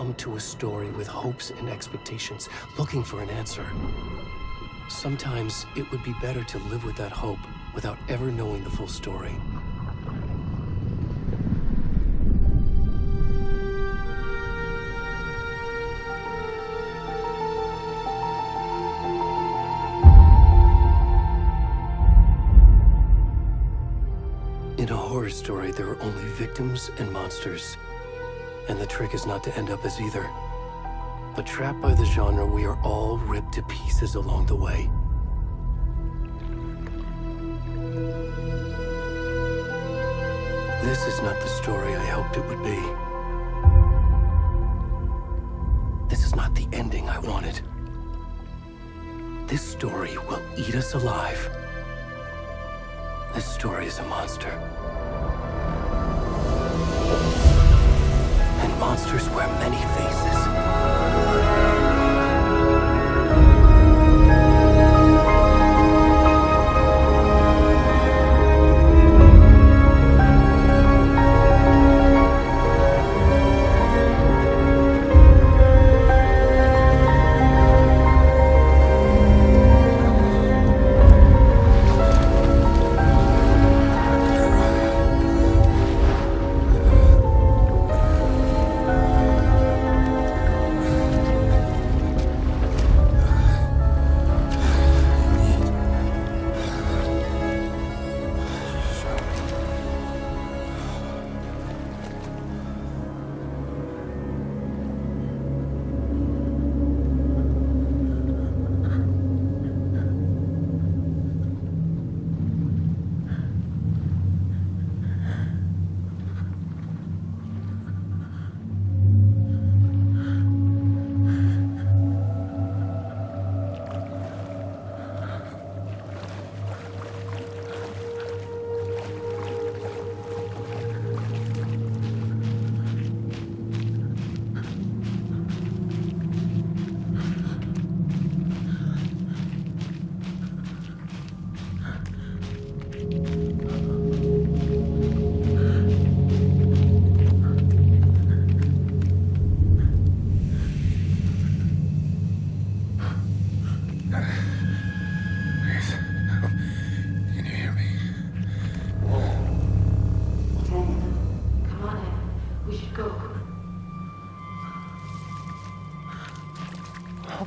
come to a story with hopes and expectations, looking for an answer. Sometimes it would be better to live with that hope without ever knowing the full story. In a horror story, there are only victims and monsters. And the trick is not to end up as either. But trapped by the genre, we are all ripped to pieces along the way. This is not the story I hoped it would be. This is not the ending I wanted. This story will eat us alive. This story is a monster. And monsters wear many faces.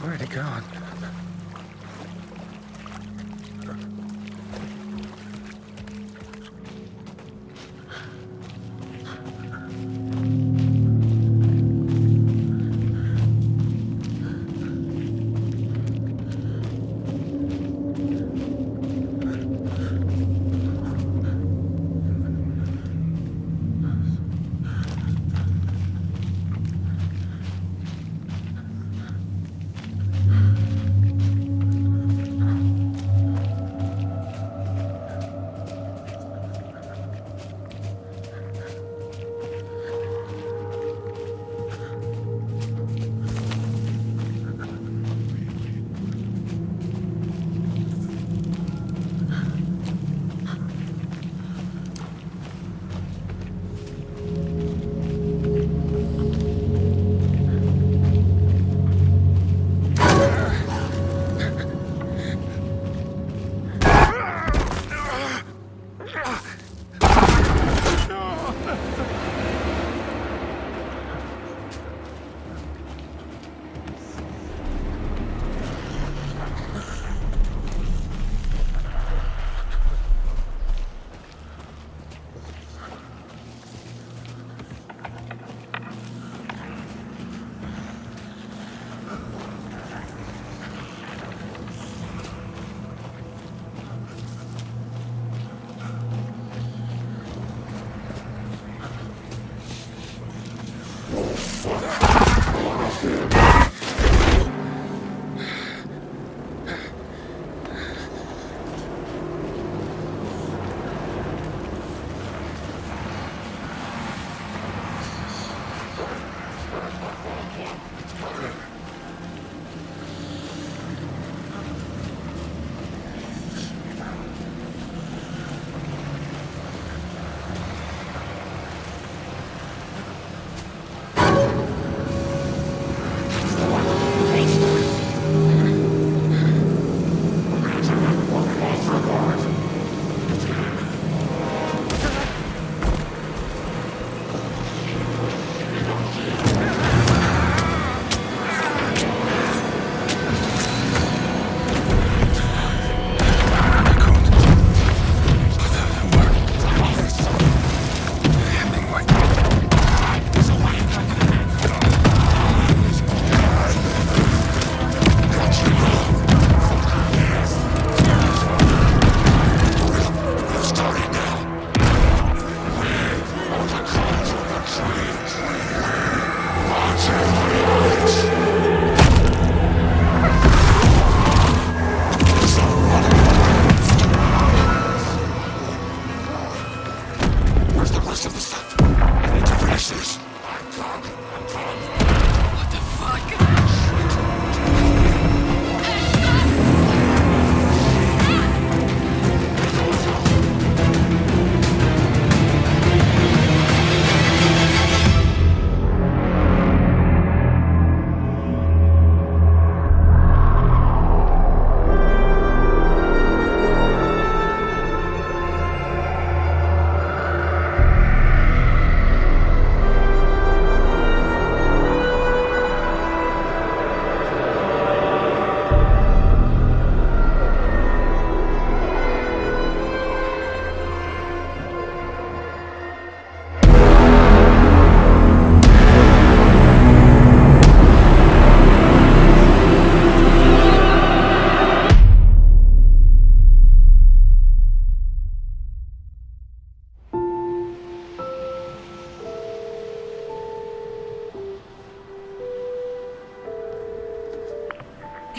Where'd it gone?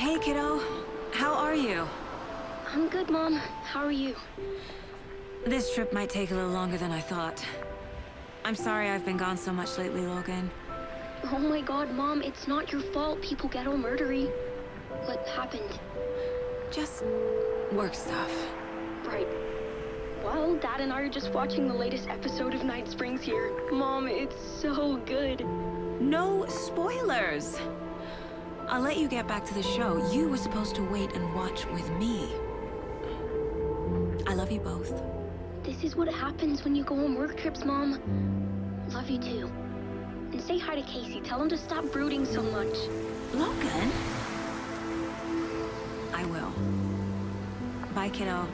Hey, kiddo. How are you? I'm good, Mom. How are you? This trip might take a little longer than I thought. I'm sorry I've been gone so much lately, Logan. Oh my god, Mom, it's not your fault people get all murdery. What happened? Just work stuff. Right. Well, Dad and I are just watching the latest episode of Night Springs here. Mom, it's so good. No spoilers! I'll let you get back to the show. You were supposed to wait and watch with me. I love you both. This is what happens when you go on work trips, Mom. Love you too. And say hi to Casey. Tell him to stop brooding so much. Logan? I will. Bye, kiddo.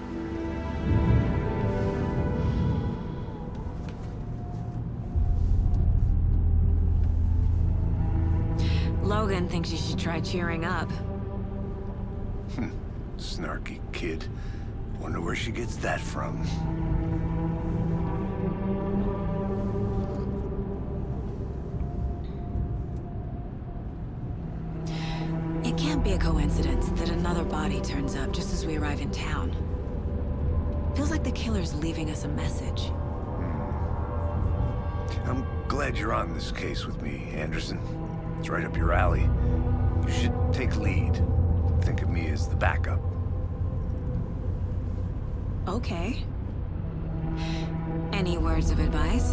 Logan thinks you should try cheering up. Snarky kid. Wonder where she gets that from. It can't be a coincidence that another body turns up just as we arrive in town. Feels like the killer's leaving us a message. I'm glad you're on this case with me, Anderson. It's right up your alley. You should take lead. Think of me as the backup. Okay. Any words of advice?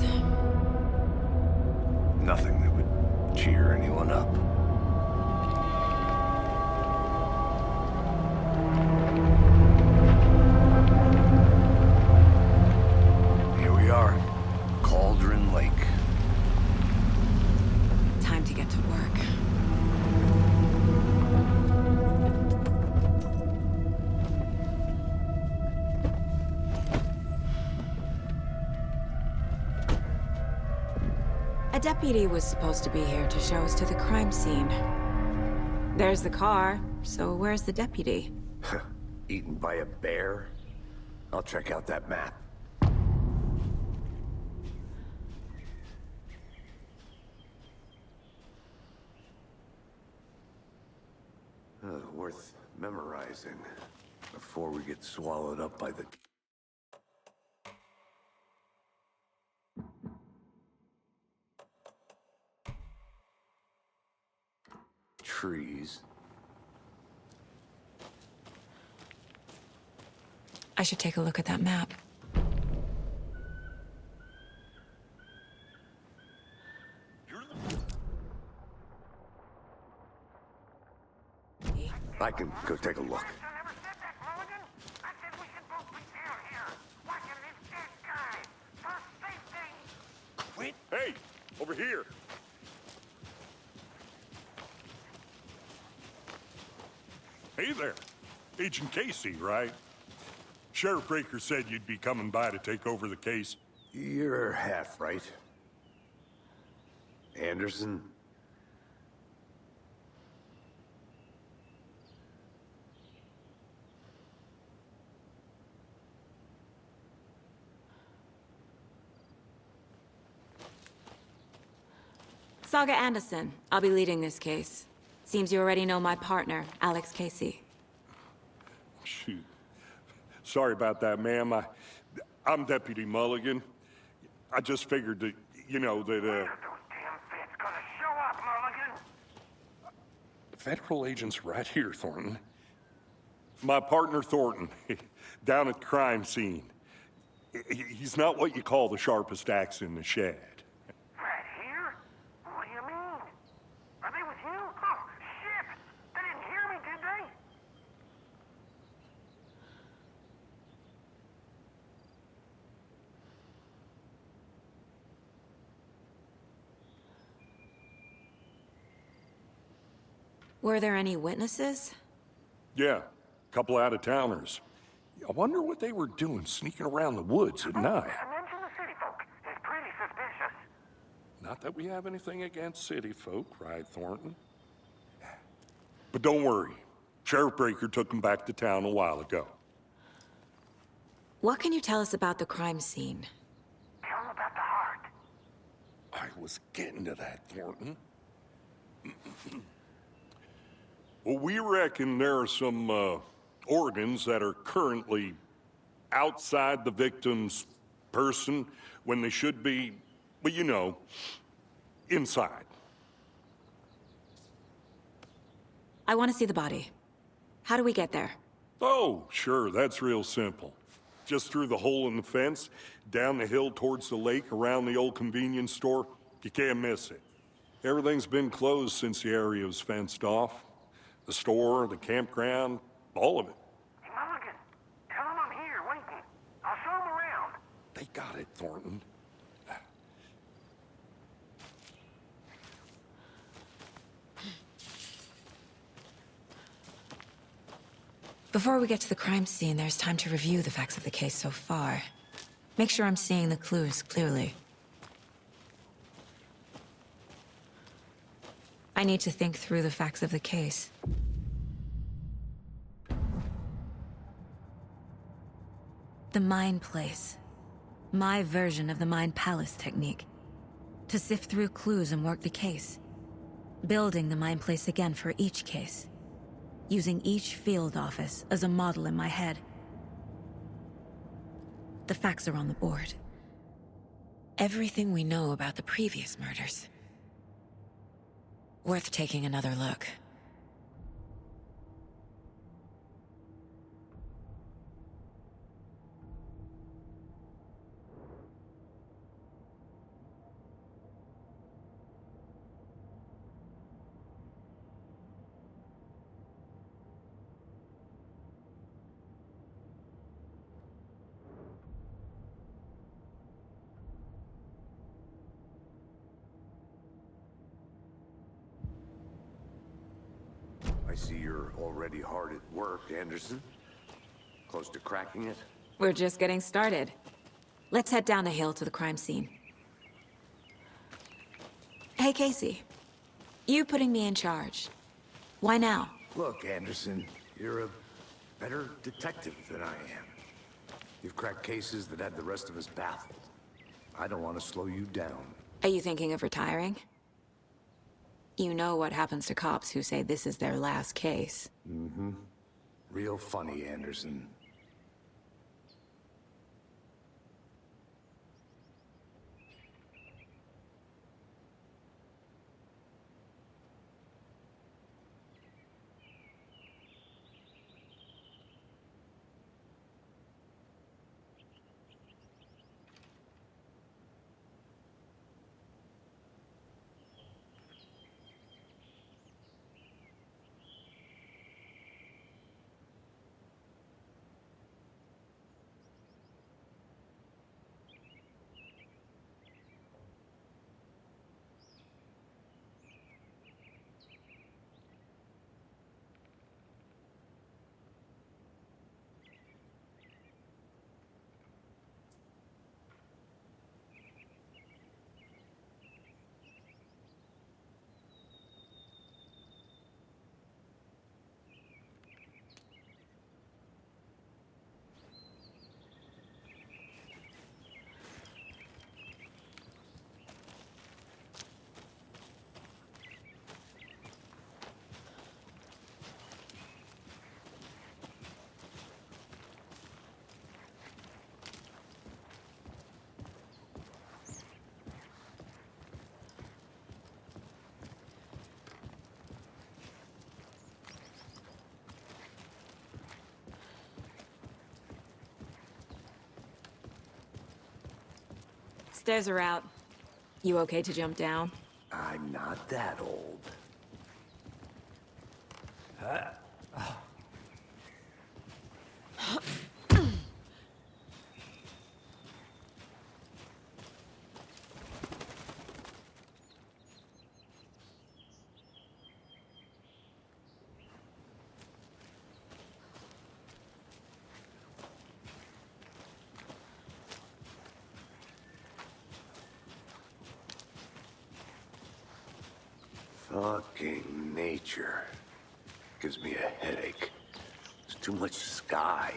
Nothing that would cheer anyone up. Here we are. Cauldron Lake. Time to get to work. A deputy was supposed to be here to show us to the crime scene. There's the car, so where's the deputy? Eaten by a bear? I'll check out that map. Worth memorizing before we get swallowed up by the... trees. I should take a look at that map. I can go take a look. Hey, over here. Hey there. Agent Casey, right? Sheriff Breaker said you'd be coming by to take over the case. You're half right. Anderson? Saga Anderson. I'll be leading this case. Seems you already know my partner, Alex Casey. Shoot. Sorry about that, ma'am. I'm Deputy Mulligan. I just figured that, you know, that, Those damn feds gonna show up, Mulligan? Federal agent's right here, Thornton. My partner, Thornton, down at the crime scene. He's not what you call the sharpest axe in the shed. Right here? What do you mean? Are they with you? Oh, shit! They didn't hear me, did they? Were there any witnesses? Yeah, a couple out-of-towners. I wonder what they were doing sneaking around the woods at night. Mention the city folk. It's pretty suspicious. Not that we have anything against city folk, right, Thornton? But don't worry. Sheriff Breaker took them back to town a while ago. What can you tell us about the crime scene? Tell them about the heart. I was getting to that, Thornton. Well, we reckon there are some organs that are currently outside the victim's person when they should be, well, you know, inside. I want to see the body. How do we get there? Oh, sure, that's real simple. Just through the hole in the fence, down the hill towards the lake, around the old convenience store. You can't miss it. Everything's been closed since the area was fenced off. The store, the campground, all of it. Hey, Mulligan, tell him I'm here waiting. I'll show him around. They got it, Thornton. Before we get to the crime scene, there's time to review the facts of the case so far. Make sure I'm seeing the clues clearly. I need to think through the facts of the case. The Mind Place. My version of the Mind Palace technique. To sift through clues and work the case. Building the Mind Place again for each case. Using each field office as a model in my head. The facts are on the board. Everything we know about the previous murders. Worth taking another look. I see you're already hard at work, Anderson. Close to cracking it? We're just getting started. Let's head down the hill to the crime scene. Hey, Casey. You putting me in charge. Why now? Look, Anderson, you're a better detective than I am. You've cracked cases that had the rest of us baffled. I don't want to slow you down. Are you thinking of retiring? You know what happens to cops who say this is their last case. Mm-hmm. Real funny, Anderson. Stairs are out. You okay to jump down? I'm not that old. Fucking nature. Gives me a headache. There's too much sky.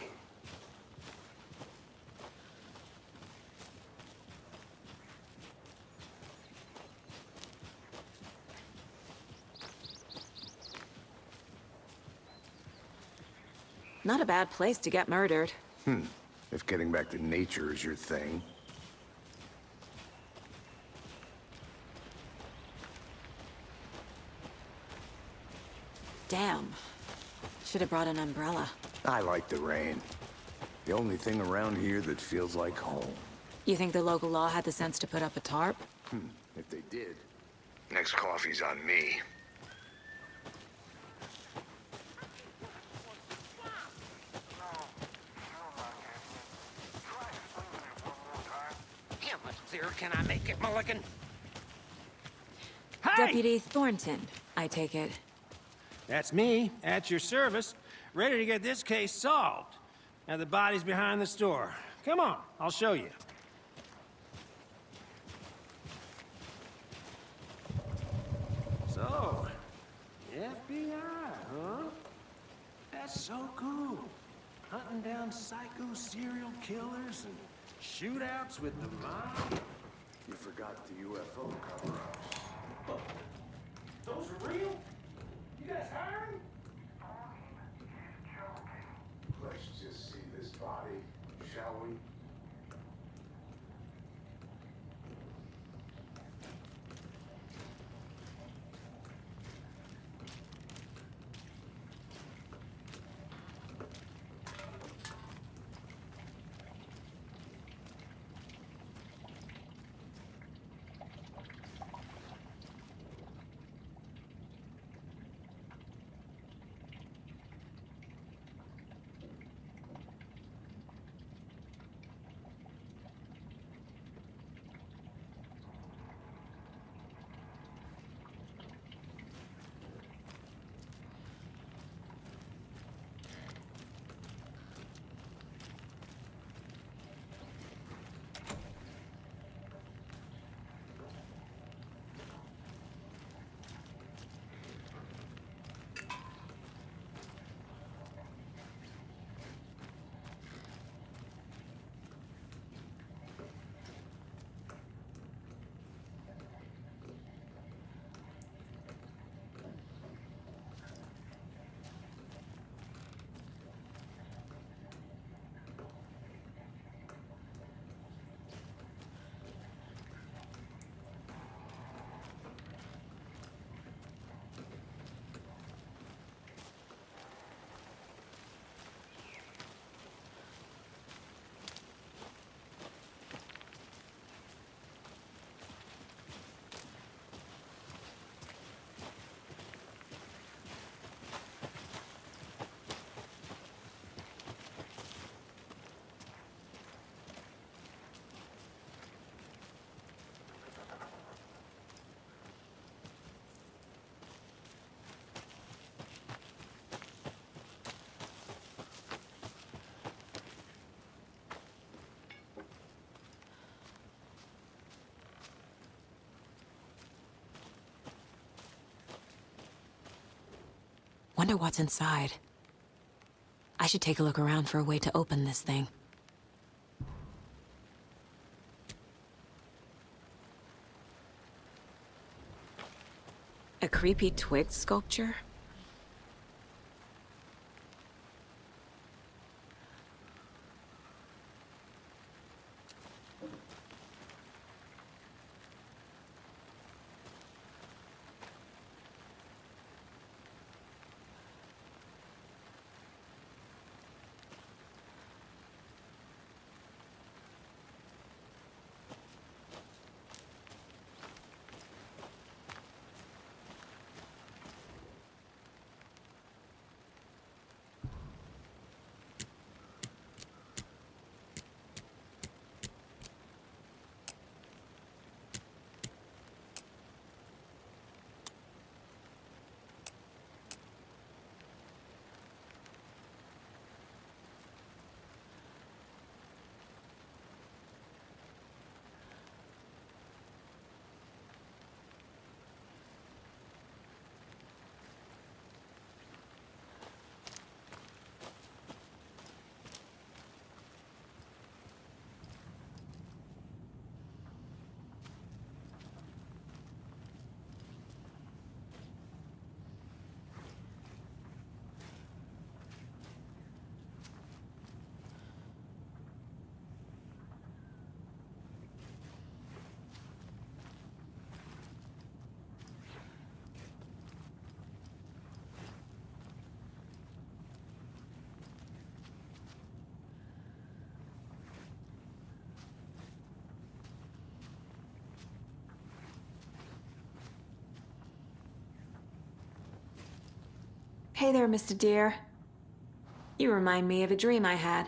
Not a bad place to get murdered. If getting back to nature is your thing. Damn. Should have brought an umbrella. I like the rain. The only thing around here that feels like home. You think the local law had the sense to put up a tarp? If they did. Next coffee's on me. How much clearer can I make it, Mulligan? Hey! Deputy Thornton, I take it. That's me, at your service, ready to get this case solved. Now the body's behind the store. Come on, I'll show you. So, FBI, huh? That's so cool. Hunting down psycho serial killers and shootouts with the mob. You forgot the UFO cover-ups. Those are real? You guys hiring? Let's just see this body, shall we? Wonder what's inside. I should take a look around for a way to open this thing. A creepy twig sculpture? Hey there, Mr. Deer. You remind me of a dream I had.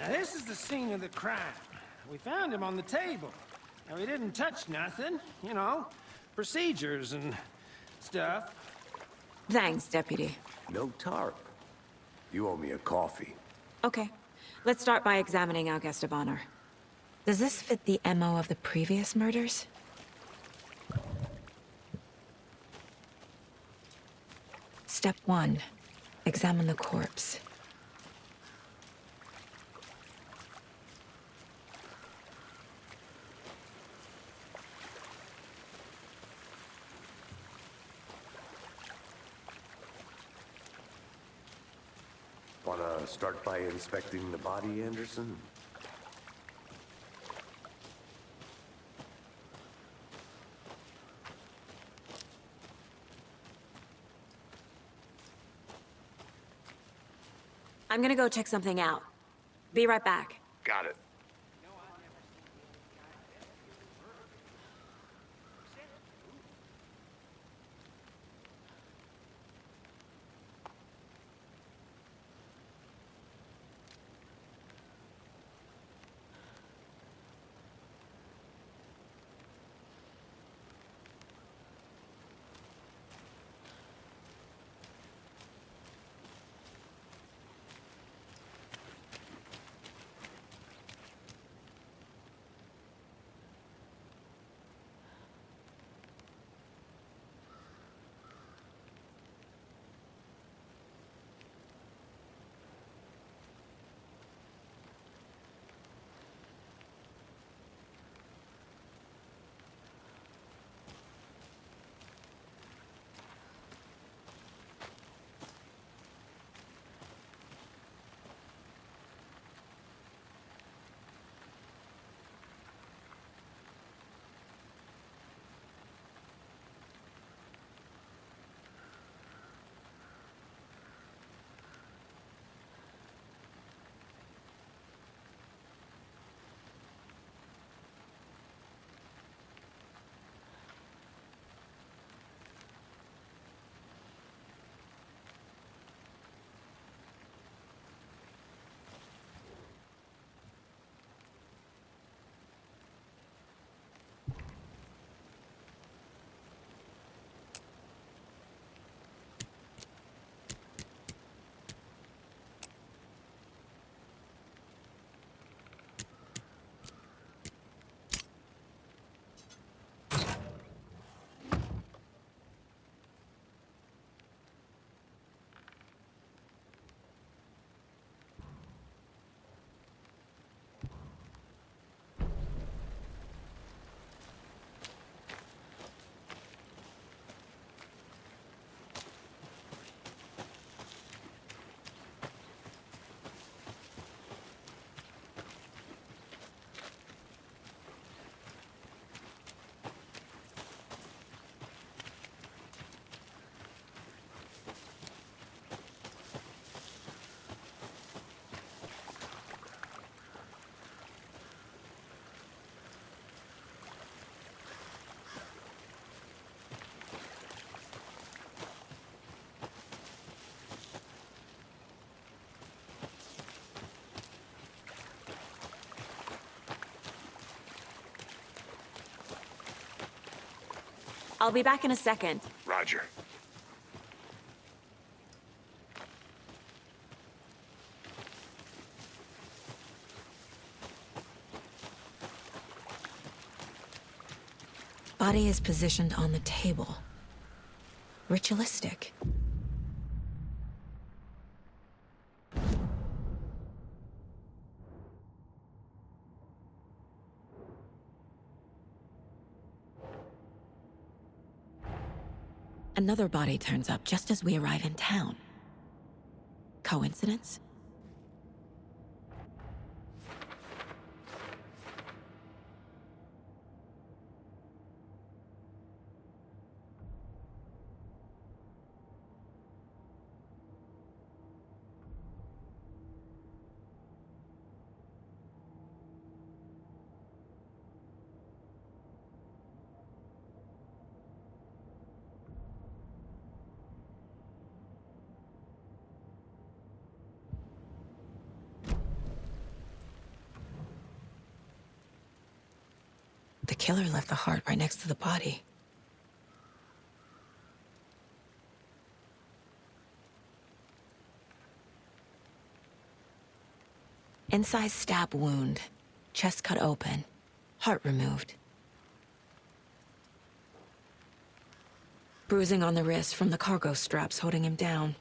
Now, this is the scene of the crime. We found him on the table. And we didn't touch nothing, you know, procedures and stuff. Thanks, Deputy. No tarp. You owe me a coffee. Okay. Let's start by examining our guest of honor. Does this fit the MO of the previous murders? Step 1. Examine the corpse. Wanna start by inspecting the body, Anderson? I'm gonna go check something out. Be right back. Got it. I'll be back in a second. Roger. Body is positioned on the table. Ritualistic. Another body turns up just as we arrive in town. Coincidence? The killer left the heart right next to the body. Incised stab wound, chest cut open, heart removed. Bruising on the wrist from the cargo straps holding him down.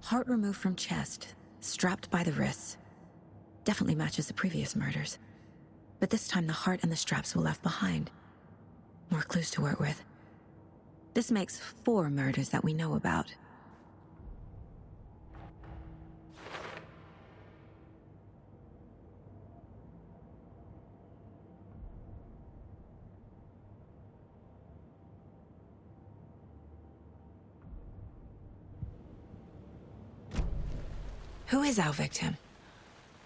Heart removed from chest, strapped by the wrists. Definitely matches the previous murders. But this time the heart and the straps were left behind. More clues to work with. This makes 4 murders that we know about. Who is our victim?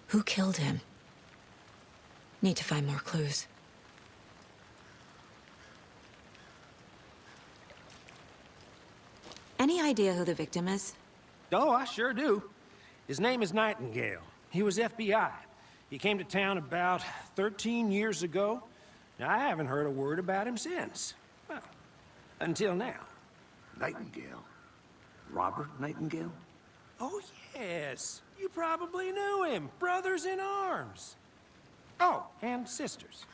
Who killed him? Need to find more clues. Any idea who the victim is? Oh, I sure do. His name is Nightingale. He was FBI. He came to town about 13 years ago. Now, I haven't heard a word about him since. Well, until now. Nightingale? Robert Nightingale? Oh, yes. You probably knew him. Brothers in arms. Oh, and sisters.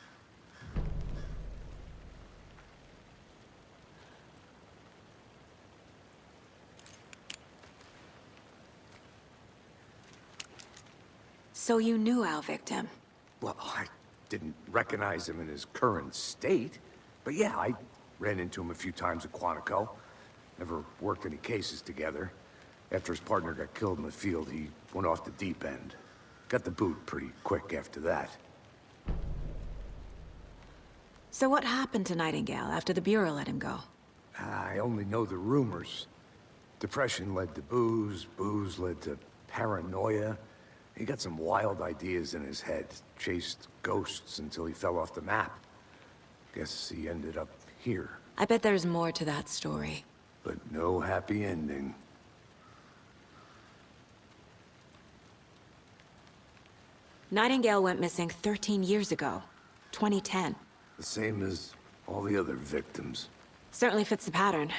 So you knew our victim? Well, I didn't recognize him in his current state. But yeah, I ran into him a few times at Quantico. Never worked any cases together. After his partner got killed in the field, he went off the deep end. Got the boot pretty quick after that. So what happened to Nightingale after the Bureau let him go? I only know the rumors. Depression led to booze, booze led to paranoia. He got some wild ideas in his head, chased ghosts until he fell off the map. Guess he ended up here. I bet there's more to that story. But no happy ending. Nightingale went missing 13 years ago, 2010. The same as all the other victims. Certainly fits the pattern.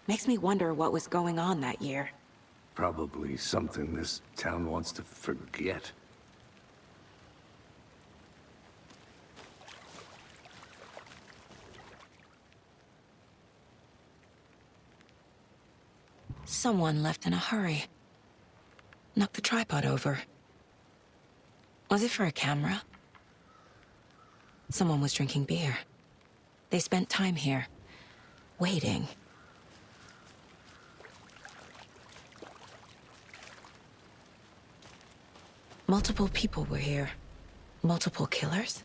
Makes me wonder what was going on that year. Probably something this town wants to forget. Someone left in a hurry. Knocked the tripod over. Was it for a camera? Someone was drinking beer. They spent time here, waiting. Multiple people were here. Multiple killers?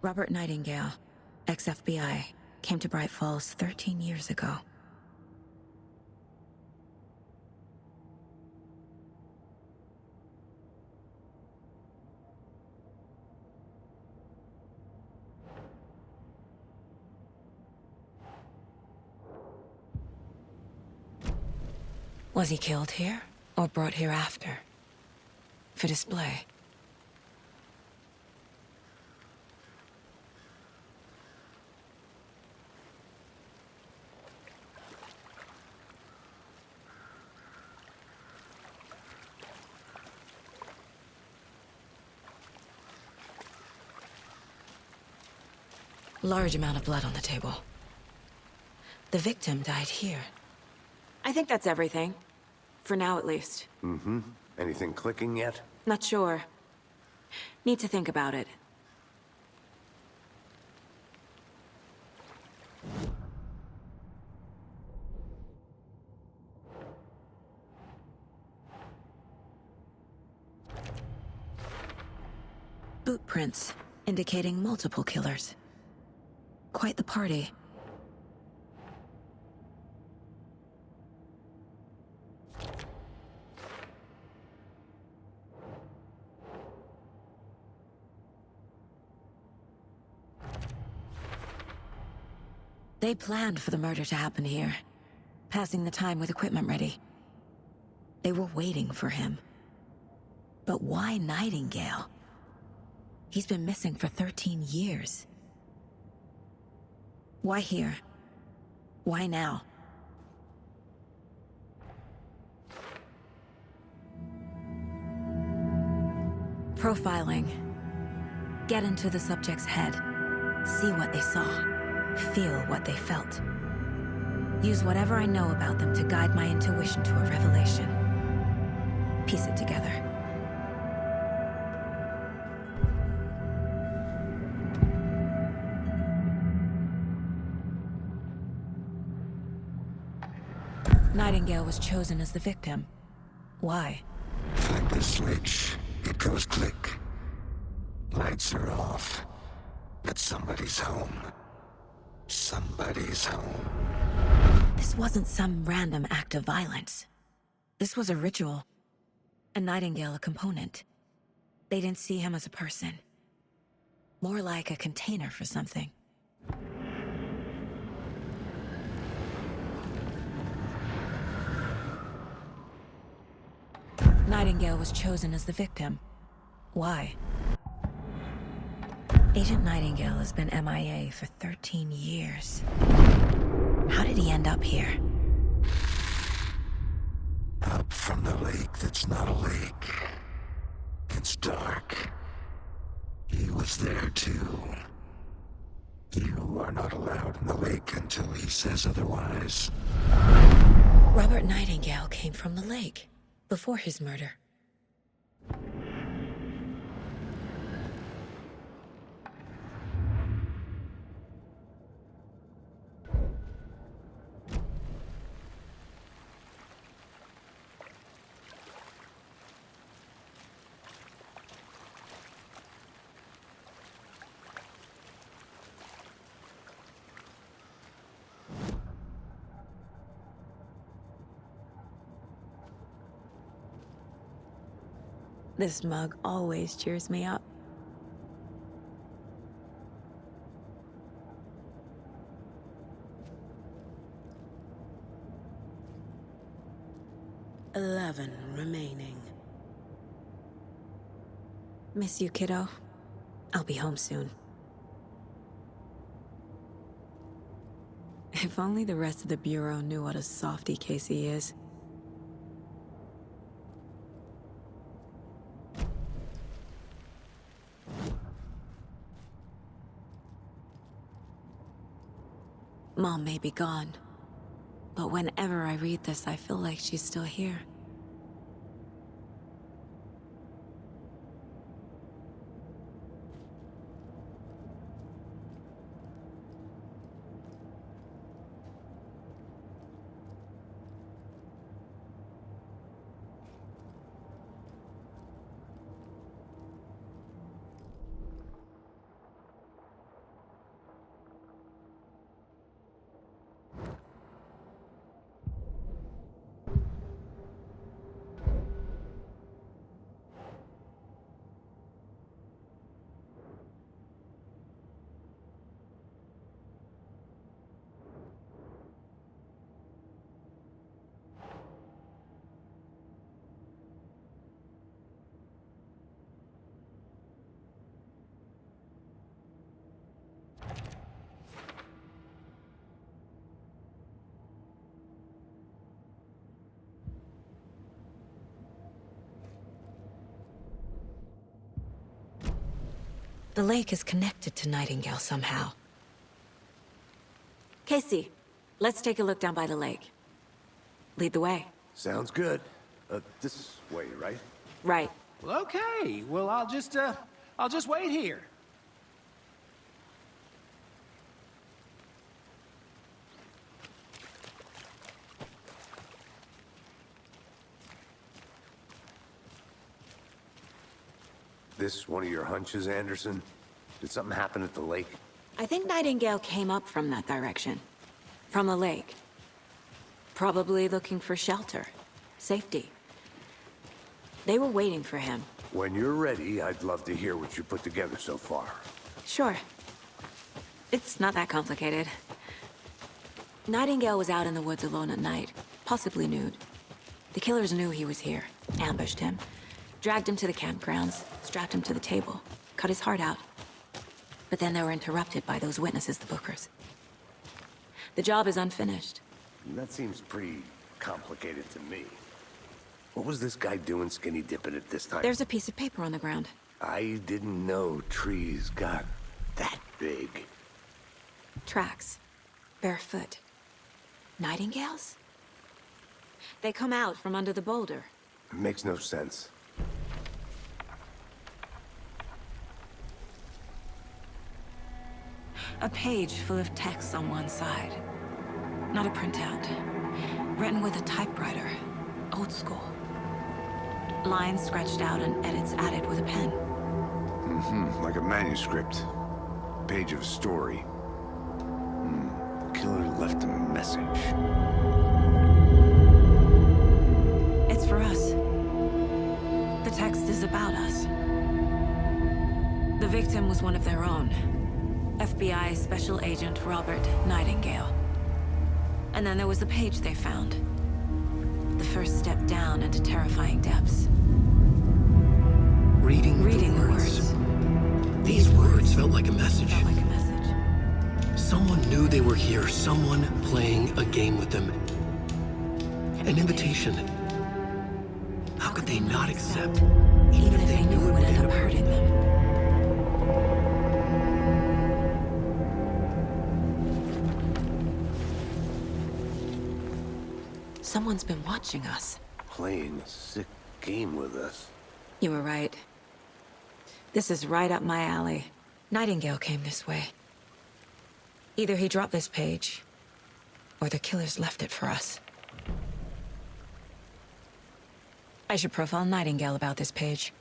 Robert Nightingale, ex-FBI, came to Bright Falls 13 years ago. Was he killed here, or brought here after? For display? Large amount of blood on the table. The victim died here. I think that's everything. For now, at least. Mm-hmm. Anything clicking yet? Not sure. Need to think about it. boot prints, indicating multiple killers. Quite the party. They planned for the murder to happen here, passing the time with equipment ready. They were waiting for him. But why Nightingale? He's been missing for 13 years. Why here? Why now? Profiling. Get into the subject's head. See what they saw. Feel what they felt. Use whatever I know about them to guide my intuition to a revelation. Piece it together. Nightingale was chosen as the victim. Why? Flick the switch, it goes click. Lights are off. But somebody's home. Somebody's home. This wasn't some random act of violence. This was a ritual. And Nightingale a component. They didn't see him as a person. More like a container for something. Nightingale was chosen as the victim. Why? Agent Nightingale has been MIA for 13 years. How did he end up here? Up from the lake that's not a lake. It's dark. He was there too. You are not allowed in the lake until he says otherwise. Robert Nightingale came from the lake, before his murder. This mug always cheers me up. "11 remaining. Miss you, kiddo. I'll be home soon. If only the rest of the Bureau knew what a softy Casey is. Mom may be gone, but whenever I read this, I feel like she's still here. The lake is connected to Nightingale somehow. Casey, let's take a look down by the lake. Lead the way. Sounds good. This way, right? Right. Well, okay. Well, I'll just wait here. This one of your hunches, Anderson? Did something happen at the lake? I think Nightingale came up from that direction. From the lake. Probably looking for shelter. Safety. They were waiting for him. When you're ready, I'd love to hear what you put together so far. Sure. It's not that complicated. Nightingale was out in the woods alone at night, possibly nude. The killers knew he was here, ambushed him, dragged him to the campgrounds, strapped him to the table, cut his heart out. But then they were interrupted by those witnesses, the Bookers. The job is unfinished. That seems pretty complicated to me. What was this guy doing skinny dipping at this time? There's a piece of paper on the ground. I didn't know trees got that big. Tracks. Barefoot. Nightingales? They come out from under the boulder. It makes no sense. A page full of text on one side. Not a printout. Written with a typewriter. Old school. Lines scratched out and edits added with a pen. Like a manuscript. Page of a story. Killer left a message. It's for us. The text is about us. The victim was one of their own. FBI Special Agent Robert Nightingale. And then there was the page they found. The first step down into terrifying depths. Reading the words. These words felt like a message. Felt like a message. Someone knew they were here, someone playing a game with them. An invitation. How could they not accept, even if they knew it would end up hurting them? Someone's been watching us. Playing a sick game with us. You were right. This is right up my alley. Nightingale came this way. Either he dropped this page, or the killers left it for us. I should profile Nightingale about this page.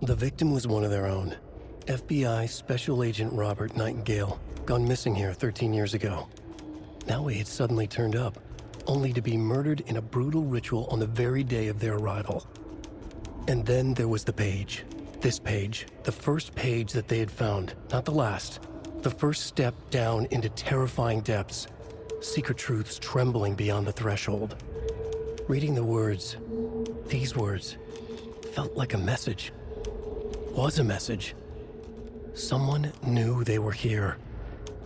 The victim was one of their own. FBI Special Agent Robert Nightingale, gone missing here 13 years ago. Now he had suddenly turned up, only to be murdered in a brutal ritual on the very day of their arrival. And then there was the page. This page, the first page that they had found, not the last. The first step down into terrifying depths. Secret truths trembling beyond the threshold. Reading the words, these words, felt like a message. Was a message. Someone knew they were here,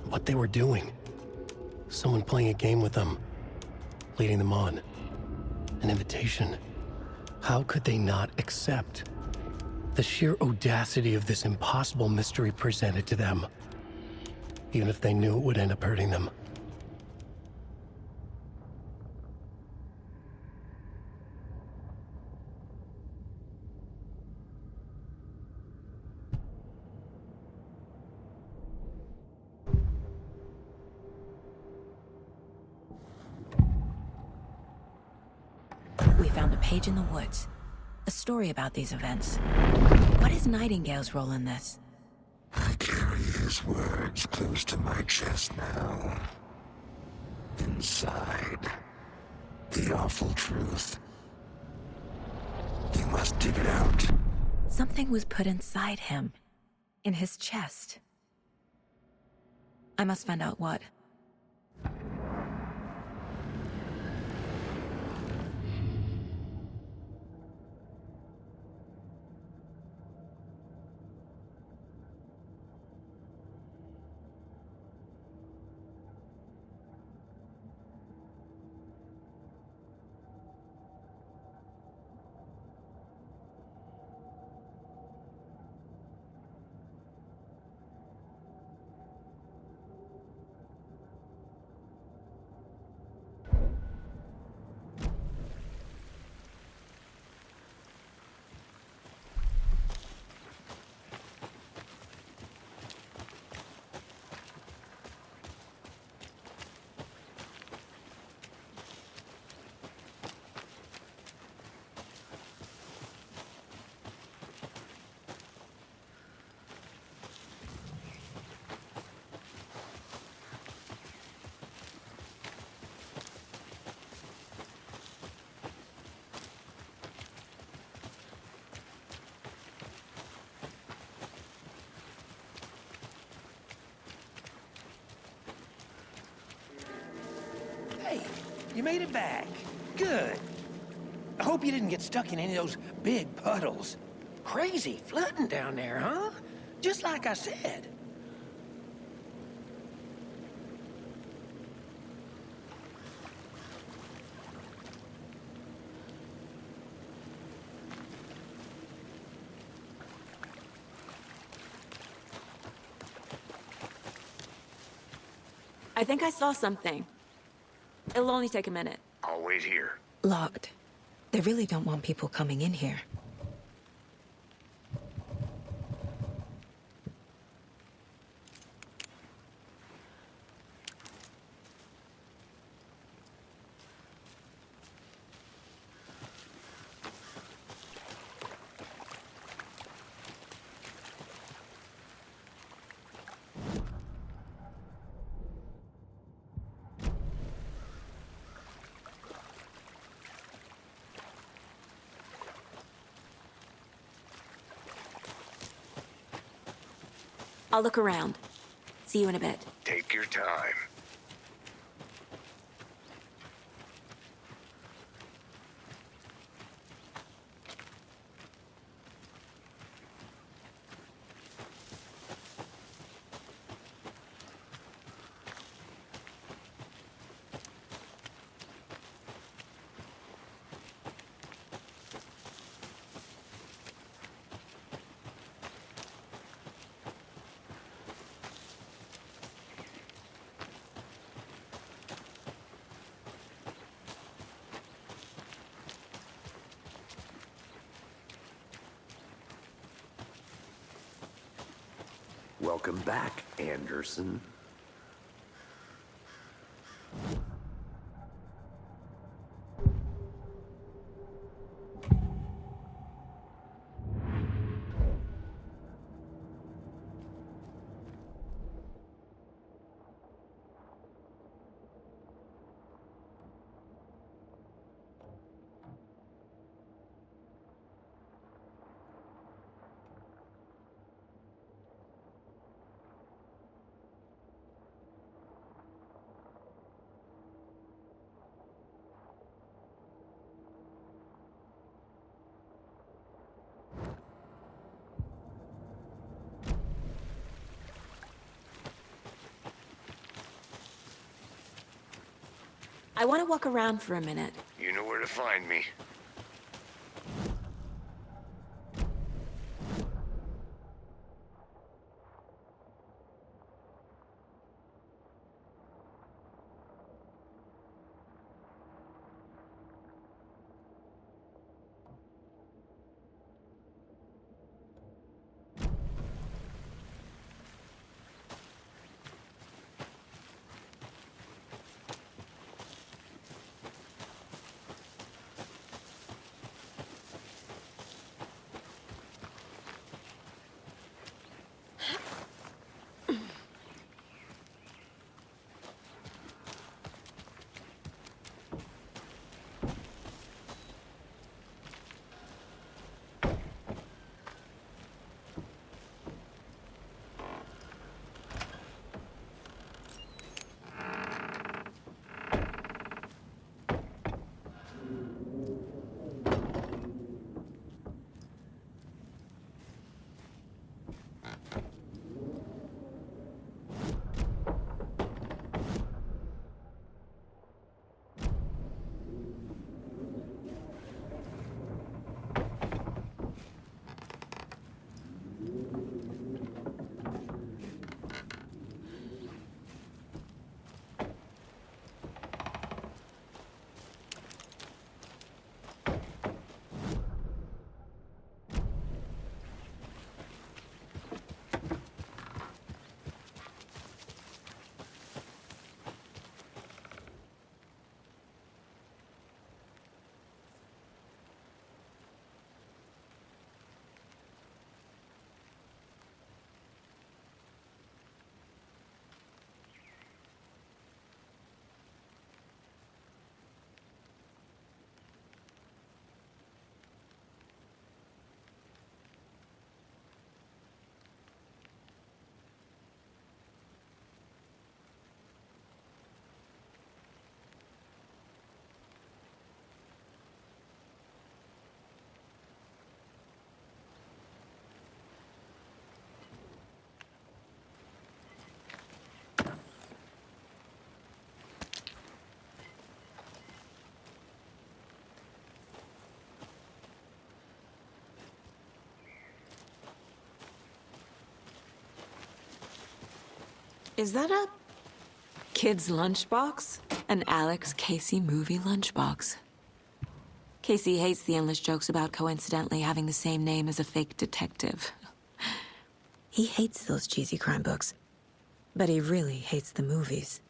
what they were doing. Someone playing a game with them, leading them on. An invitation. How could they not accept? The sheer audacity of this impossible mystery presented to them, even if they knew it would end up hurting them. We found a page in the woods. A story about these events. What is Nightingale's role in this? I carry his words close to my chest now. Inside, the awful truth. You must dig it out. Something was put inside him. In his chest. I must find out what. You made it back. Good. I hope you didn't get stuck in any of those big puddles. Crazy flooding down there, huh? Just like I said. I think I saw something. It'll only take a minute. I'll wait here. Locked. They really don't want people coming in here. I'll look around. See you in a bit. Take your time. Welcome back, Anderson. I want to walk around for a minute. You know where to find me. Is that a kid's lunchbox? An Alex Casey movie lunchbox. Casey hates the endless jokes about coincidentally having the same name as a fake detective. He hates those cheesy crime books, but he really hates the movies.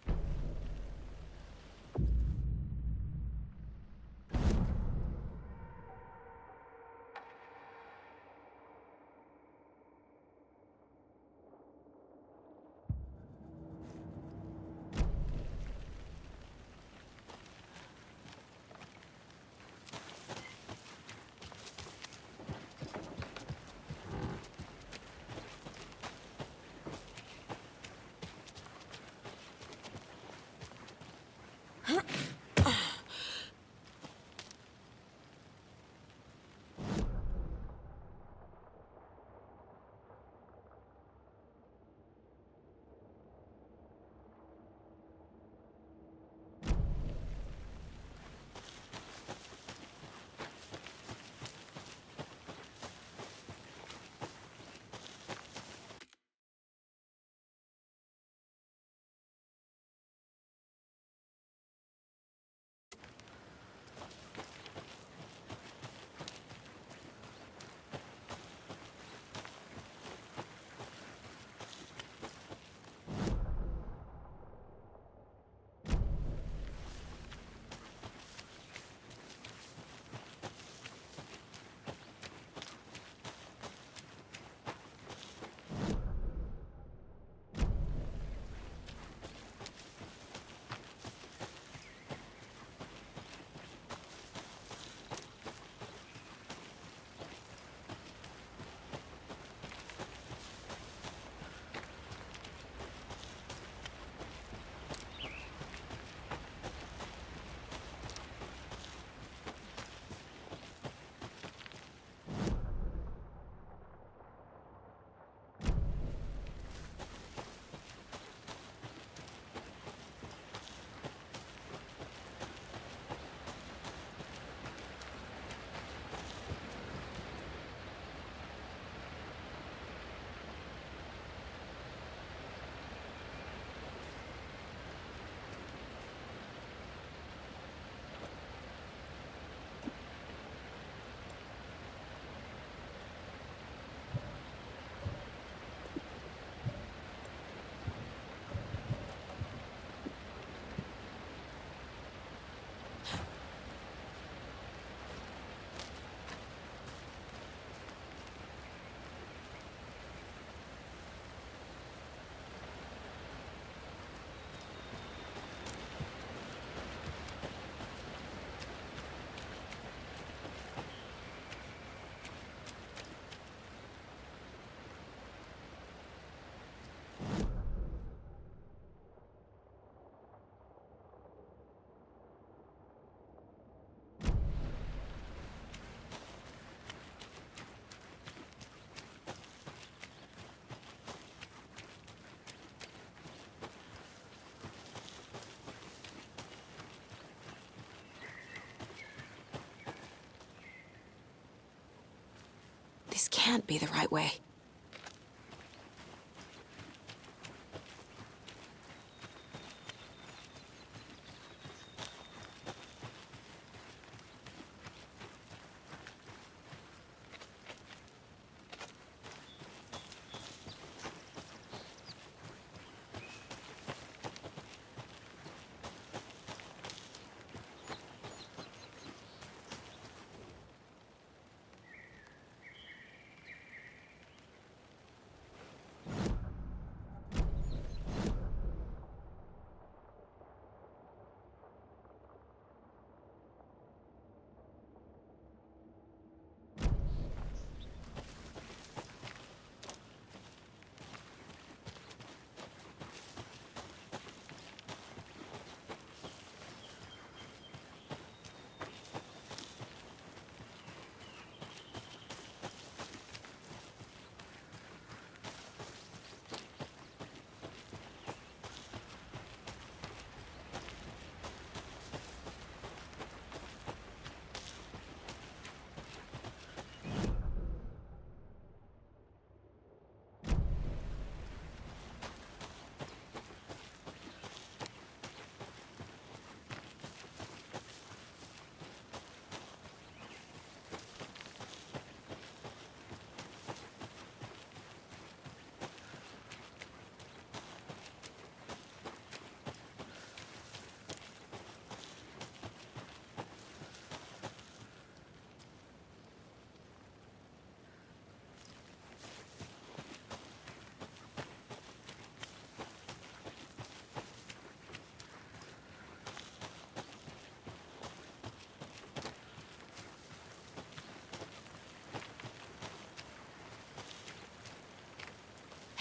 This can't be the right way.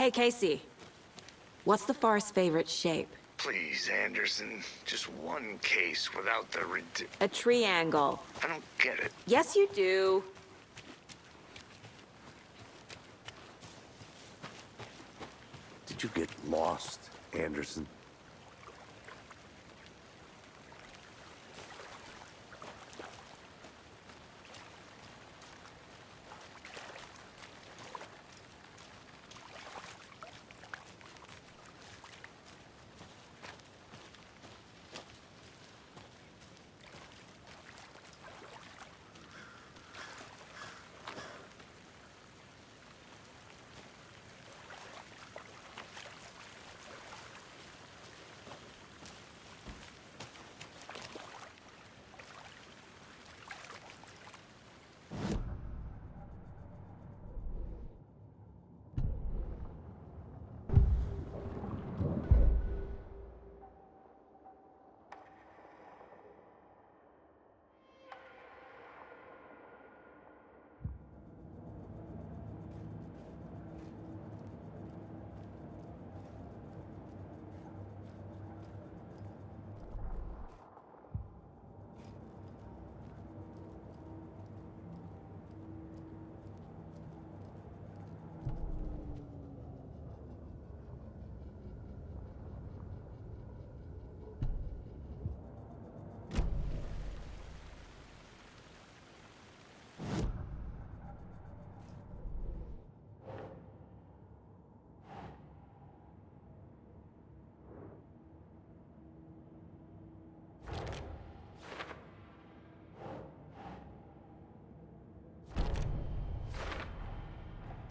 Hey, Casey. What's the forest's favorite shape? Please, Anderson. Just one case without the A triangle. I don't get it. Yes, you do. Did you get lost, Anderson?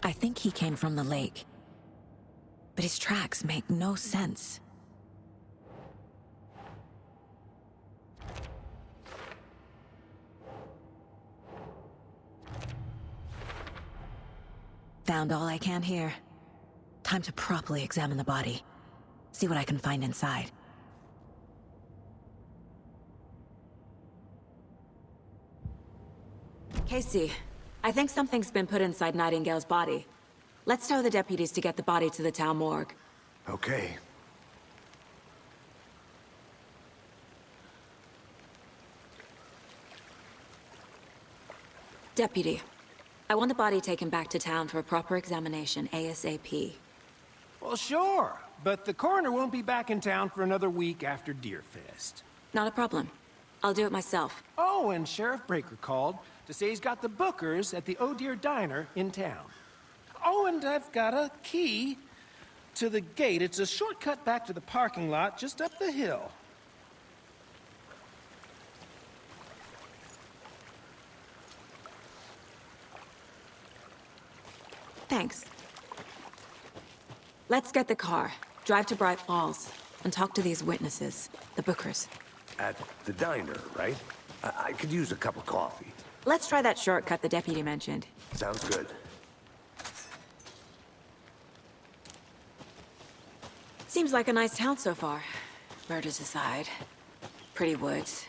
I think he came from the lake. But his tracks make no sense. Found all I can here. Time to properly examine the body. See what I can find inside. Casey, I think something's been put inside Nightingale's body. Let's tell the deputies to get the body to the town morgue. Okay. Deputy, I want the body taken back to town for a proper examination ASAP. Well, sure, but the coroner won't be back in town for another week after Deerfest. Not a problem. I'll do it myself. Oh, and Sheriff Breaker called to say he's got the Bookers at the Oh Dear Diner in town. Oh, and I've got a key to the gate. It's a shortcut back to the parking lot just up the hill. Thanks. Let's get the car, drive to Bright Falls, and talk to these witnesses, the Bookers. At the diner, right? I could use a cup of coffee. Let's try that shortcut the deputy mentioned. Sounds good. Seems like a nice town so far. Murders aside. Pretty woods.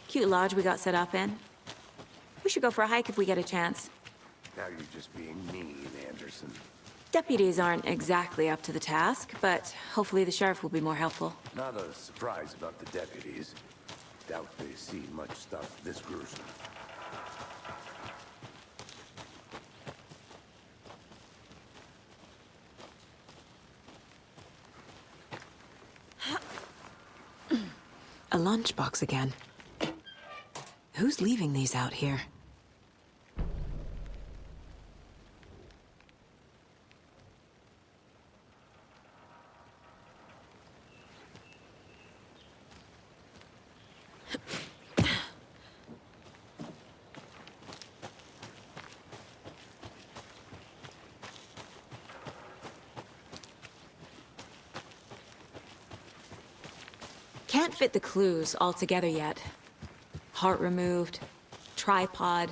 Cute lodge we got set up in. We should go for a hike if we get a chance. Now you're just being mean, Anderson. Deputies aren't exactly up to the task, but hopefully the sheriff will be more helpful. Not a surprise about the deputies. Doubt they see much stuff this gruesome. A lunchbox again. Who's leaving these out here? Can't fit the clues all together yet. Heart removed, tripod,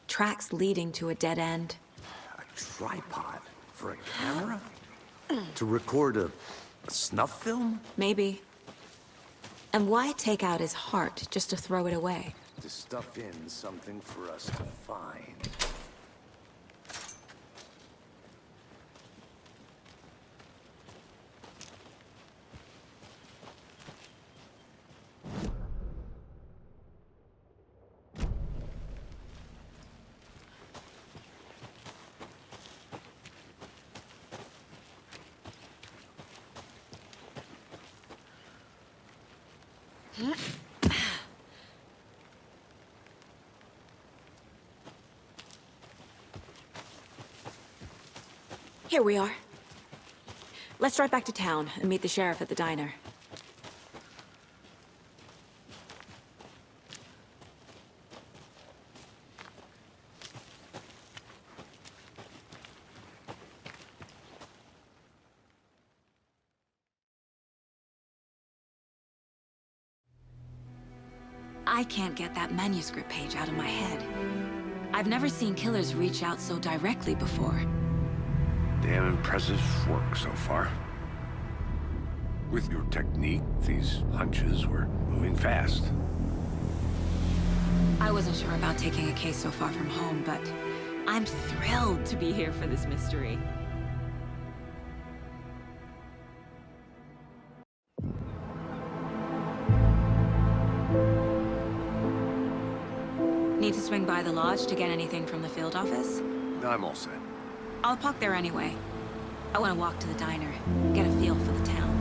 tracks leading to a dead end. A tripod? For a camera? To record a snuff film? Maybe. And why take out his heart just to throw it away? To stuff in something for us to find. Here we are. Let's drive back to town and meet the sheriff at the diner. I can't get that manuscript page out of my head. I've never seen killers reach out so directly before. Damn impressive work so far. With your technique, these hunches were moving fast. I wasn't sure about taking a case so far from home, but I'm thrilled to be here for this mystery. Need to swing by the lodge to get anything from the field office? I'm all set. I'll park there anyway. I want to walk to the diner, get a feel for the town.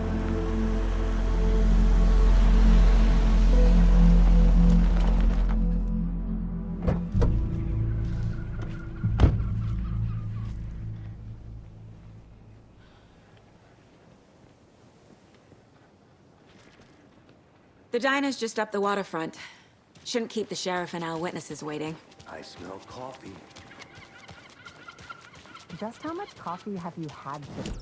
The diner's just up the waterfront. Shouldn't keep the sheriff and our witnesses waiting. I smell coffee. Just how much coffee have you had today?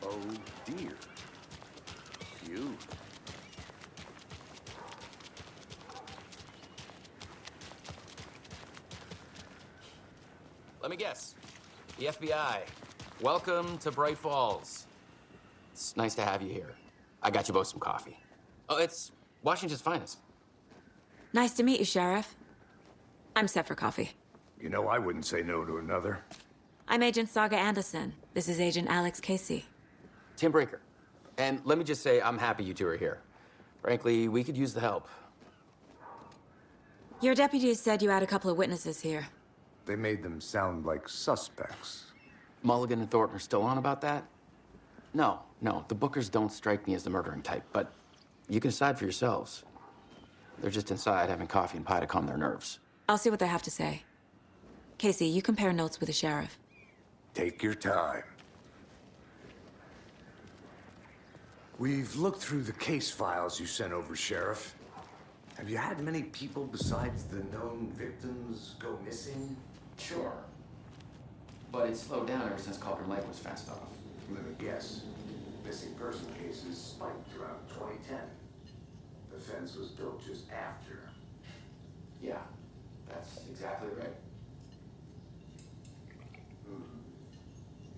Oh dear. Phew. Let me guess. The FBI. Welcome to Bright Falls. It's nice to have you here. I got you both some coffee. Oh, it's Washington's finest. Nice to meet you, Sheriff. I'm set for coffee. You know, I wouldn't say no to another. I'm Agent Saga Anderson. This is Agent Alex Casey. Tim Brinker. And let me just say, I'm happy you two are here. Frankly, we could use the help. Your deputies said you had a couple of witnesses here. They made them sound like suspects. Mulligan and Thornton are still on about that? No, the Bookers don't strike me as the murdering type, but you can decide for yourselves. They're just inside having coffee and pie to calm their nerves. I'll see what they have to say. Casey, you compare notes with the sheriff. Take your time. We've looked through the case files you sent over, Sheriff. Have you had many people besides the known victims go missing? Sure. But it's slowed down ever since Calder Lake was fenced off. Let me guess. Missing person cases spiked around 2010. The fence was built just after. Yeah, that's exactly right.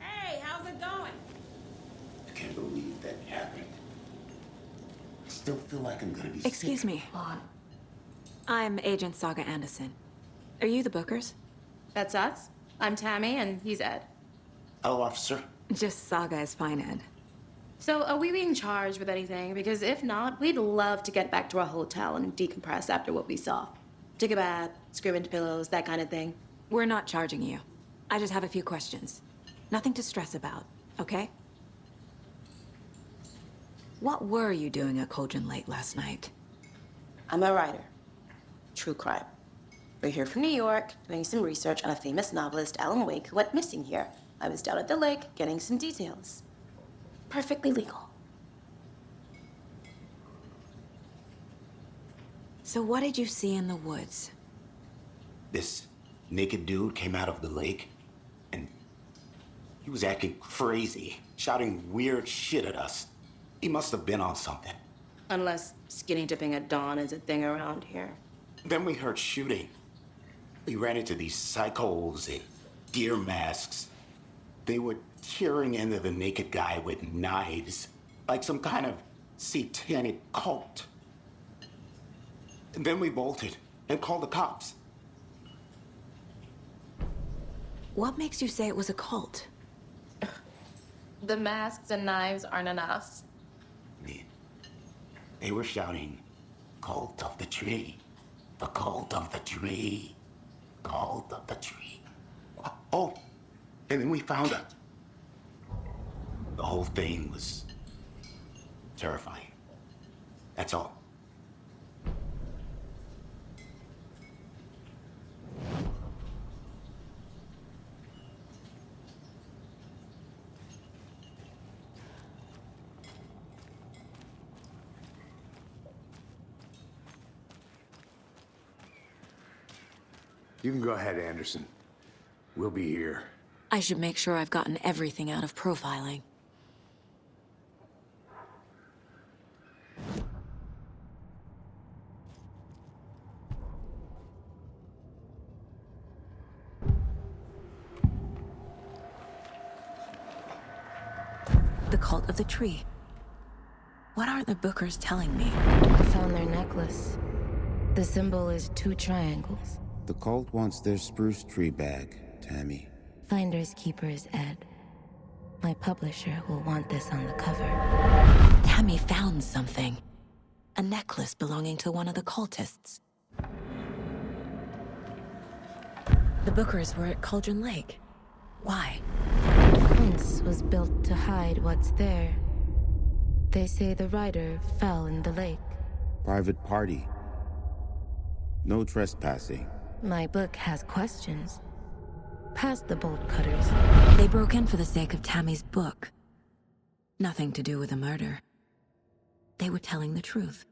Hey, how's it going? I can't believe that happened. I still feel like I'm gonna be Excuse sick. me. I'm Agent Saga Anderson. Are you the Bookers? That's us. I'm Tammy, and he's Ed. Hello, officer. Just Saga is fine, Ed. So, are we being charged with anything? Because if not, we'd love to get back to our hotel and decompress after what we saw. Take a bath, scream into pillows, that kind of thing. We're not charging you. I just have a few questions. Nothing to stress about, okay? What were you doing at Cauldron Lake last night? I'm a writer. True crime. We're here from New York, doing some research on a famous novelist, Alan Wake, who went missing here. I was down at the lake, getting some details. Perfectly legal. So what did you see in the woods? This naked dude came out of the lake, and he was acting crazy, shouting weird shit at us. He must have been on something. Unless skinny dipping at dawn is a thing around here. Then we heard shooting. We ran into these psychos in deer masks. They were tearing into the naked guy with knives, like some kind of satanic cult. And then we bolted and called the cops. What makes you say it was a cult? The masks and knives aren't enough. They were shouting, "Cult of the tree." The cult of the tree. Cult of the tree. Oh, and then we found her. The whole thing was terrifying. That's all. You can go ahead, Anderson. We'll be here. I should make sure I've gotten everything out of profiling. The cult of the tree. What aren't the Bookers telling me? I found their necklace. The symbol is 2 triangles. The cult wants their spruce tree bag, Tammy. Finders keepers, Ed. My publisher will want this on the cover. Tammy found something. A necklace belonging to one of the cultists. The Bookers were at Cauldron Lake. Why? The fence was built to hide what's there. They say the rider fell in the lake. Private party. No trespassing. My book has questions. Past the bolt cutters. They broke in for the sake of Tammy's book. Nothing to do with a murder. They were telling the truth.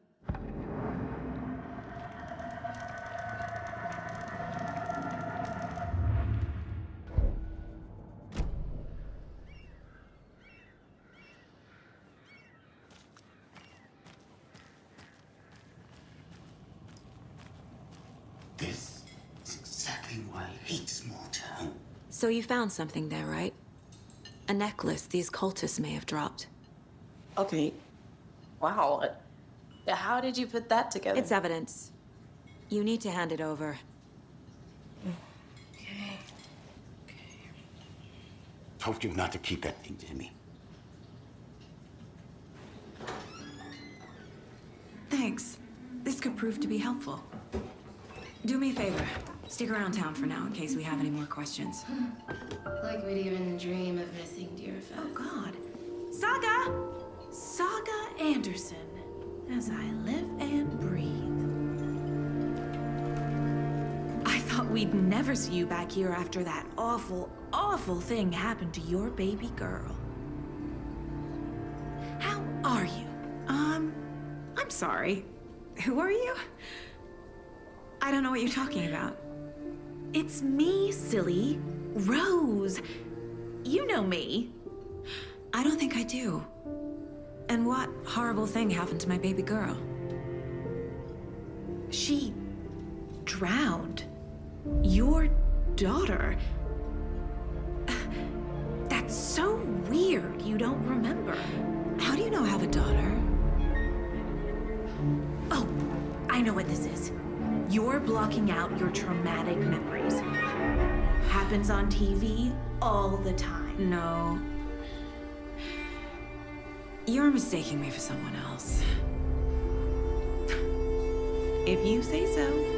This is exactly why I hate small town. So you found something there, right? A necklace these cultists may have dropped. Okay. Wow. How did you put that together? It's evidence. You need to hand it over. Okay. Told you not to keep that thing to me. Thanks. This could prove to be helpful. Do me a favor. Stick around town for now in case we have any more questions. Like we'd even dream of missing dear Fez. Oh, God. Saga! Saga Anderson. As I live and breathe. I thought we'd never see you back here after that awful, awful thing happened to your baby girl. How are you? I'm sorry. Who are you? I don't know what you're talking about. It's me, silly. Rose. You know me. I don't think I do. And what horrible thing happened to my baby girl? She drowned. Your daughter. That's so weird you don't remember. How do you know I have a daughter? Oh, I know what this is. You're blocking out your traumatic memories. Happens on TV all the time. No. You're mistaking me for someone else. If you say so.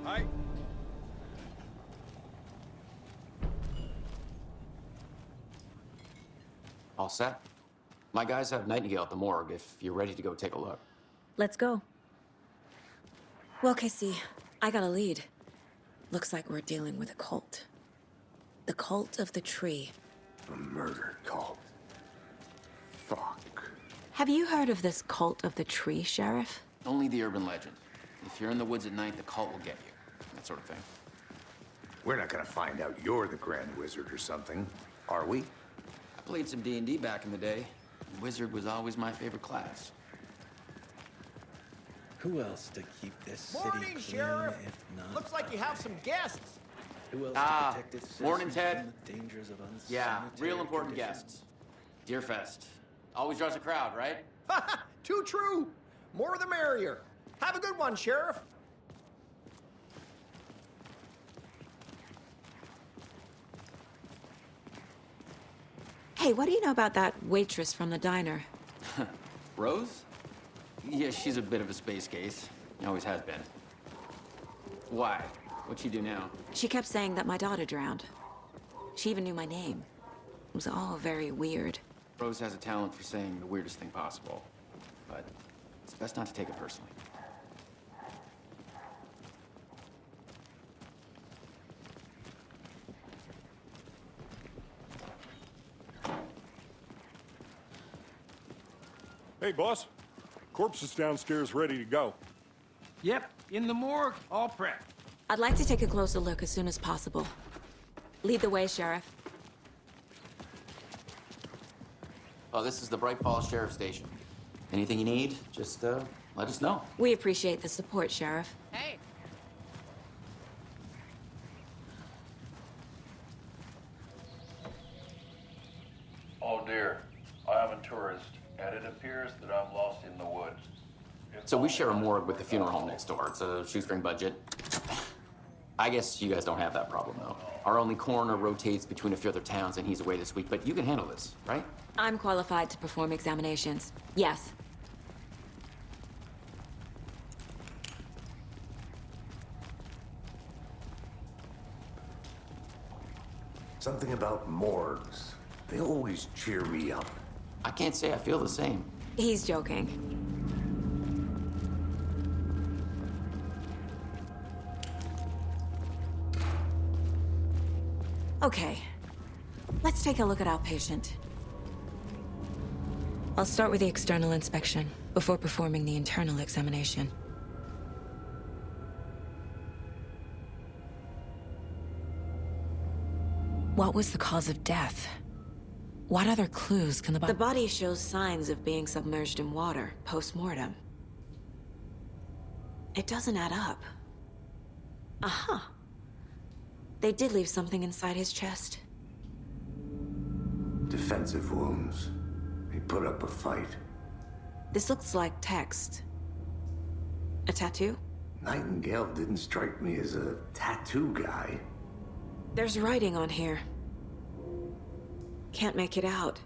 Hi. All set? My guys have Nightingale at the morgue if you're ready to go take a look. Let's go. Well, Casey, I got a lead. Looks like we're dealing with a cult. The cult of the tree. A murder cult. Fuck. Have you heard of this cult of the tree, Sheriff? Only the urban legend. If you're in the woods at night, the cult will get you. That sort of thing. We're not gonna find out you're the Grand Wizard or something, are we? I played some D&D back in the day. Wizard was always my favorite class. Who else to keep this city Morning, clean, Sheriff. if not Looks like you have some guests. Who else Ah, to protect its morning, citizens Ted. from the dangers of Yeah, unsanitary real important conditions? guests. Deerfest. Always draws a crowd, right? Too true. More the merrier. Have a good one, Sheriff. Hey, what do you know about that waitress from the diner? Rose? Yeah, she's a bit of a space case. Always has been. Why? What'd she do now? She kept saying that my daughter drowned. She even knew my name. It was all very weird. Rose has a talent for saying the weirdest thing possible. But it's best not to take it personally. Hey, boss. Corpse is downstairs ready to go. Yep, in the morgue, all prepped. I'd like to take a closer look as soon as possible. Lead the way, Sheriff. Oh, this is the Bright Falls Sheriff Station. Anything you need, just let us know. We appreciate the support, Sheriff. Hey. Oh dear, I am a tourist, and it appears that I'm lost in the woods. So we share a morgue with the funeral home next door. It's a shoestring budget. I guess you guys don't have that problem, though. Our only coroner rotates between a few other towns, and he's away this week, but you can handle this, right? I'm qualified to perform examinations. Yes. Something about morgues. They always cheer me up. I can't say I feel the same. He's joking. Okay. Let's take a look at our patient. I'll start with the external inspection before performing the internal examination. What was the cause of death? What other clues can the body... The body shows signs of being submerged in water post-mortem. It doesn't add up. Uh-huh. They did leave something inside his chest. Defensive wounds. He put up a fight. This looks like text. A tattoo? Nightingale didn't strike me as a tattoo guy. There's writing on here. Can't make it out.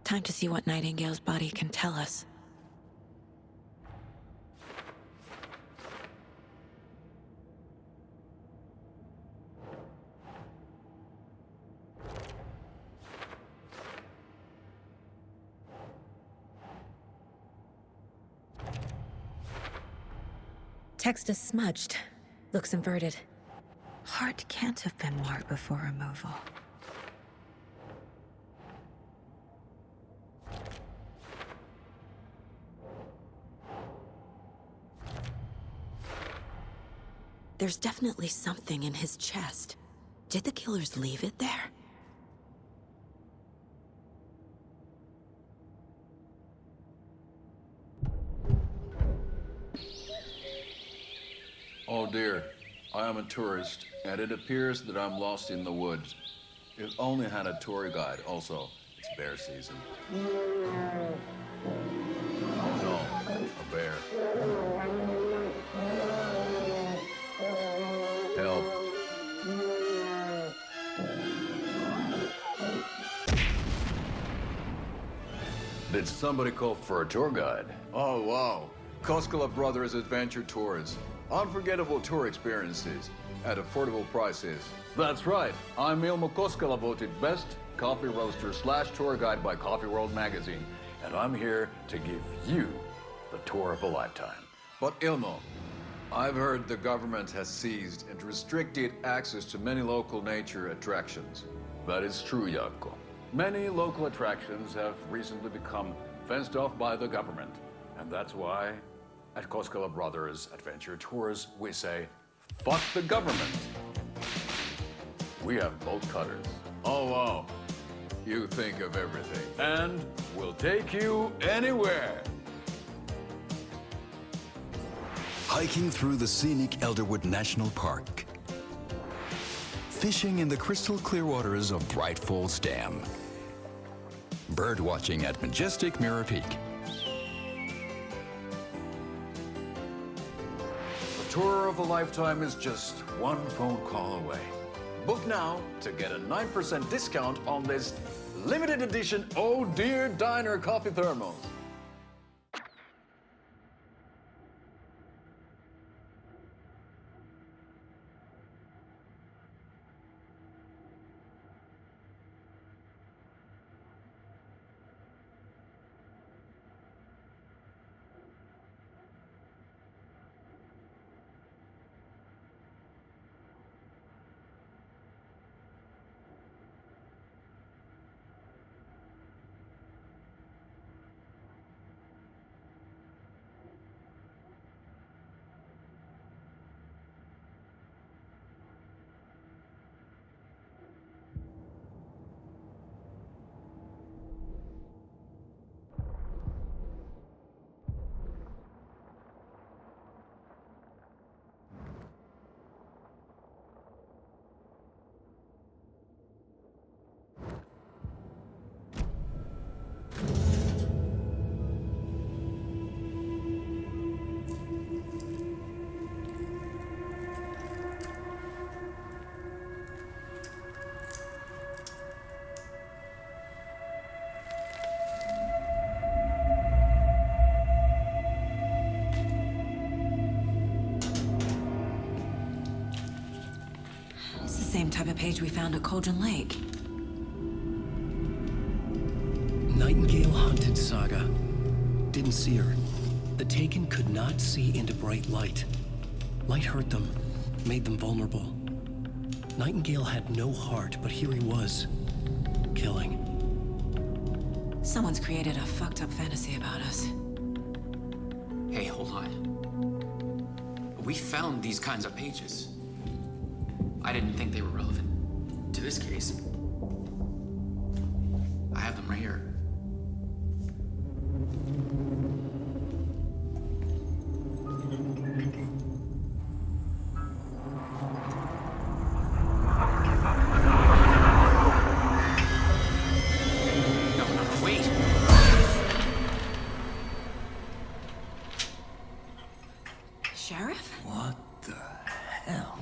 Time to see what Nightingale's body can tell us. Text is smudged. Looks inverted. Heart can't have been marked before removal. There's definitely something in his chest. Did the killers leave it there? Oh dear, I am a tourist, and it appears that I'm lost in the woods. If only had a tour guide. Also, it's bear season. Oh no, a bear. Help. Did somebody call for a tour guide? Oh, wow. Koskela Brothers Adventure Tours. Unforgettable tour experiences at affordable prices. That's right. I'm Ilmo Koskela, voted best coffee roaster / tour guide by Coffee World magazine. And I'm here to give you the tour of a lifetime. But Ilmo, I've heard the government has seized and restricted access to many local nature attractions. That is true, Jaakko. Many local attractions have recently become fenced off by the government. And that's why, at Koskela Brothers Adventure Tours, we say, fuck the government. We have bolt cutters. Oh, wow. You think of everything. And we'll take you anywhere. Hiking through the scenic Elderwood National Park. Fishing in the crystal clear waters of Bright Falls Dam. Bird watching at majestic Mirror Peak. tour of a lifetime is just one phone call away. Book now to get a 9% discount on this limited edition Oh Dear Diner coffee thermos. Same type of page we found at Cauldron Lake. Nightingale hunted Saga. Didn't see her. The Taken could not see into bright light. Light hurt them, made them vulnerable. Nightingale had no heart, but here he was, killing. Someone's created a fucked up fantasy about us. Hey, hold on. We found these kinds of pages. I didn't think they were relevant to this case. I have them right here. No, wait. Sheriff? What the hell?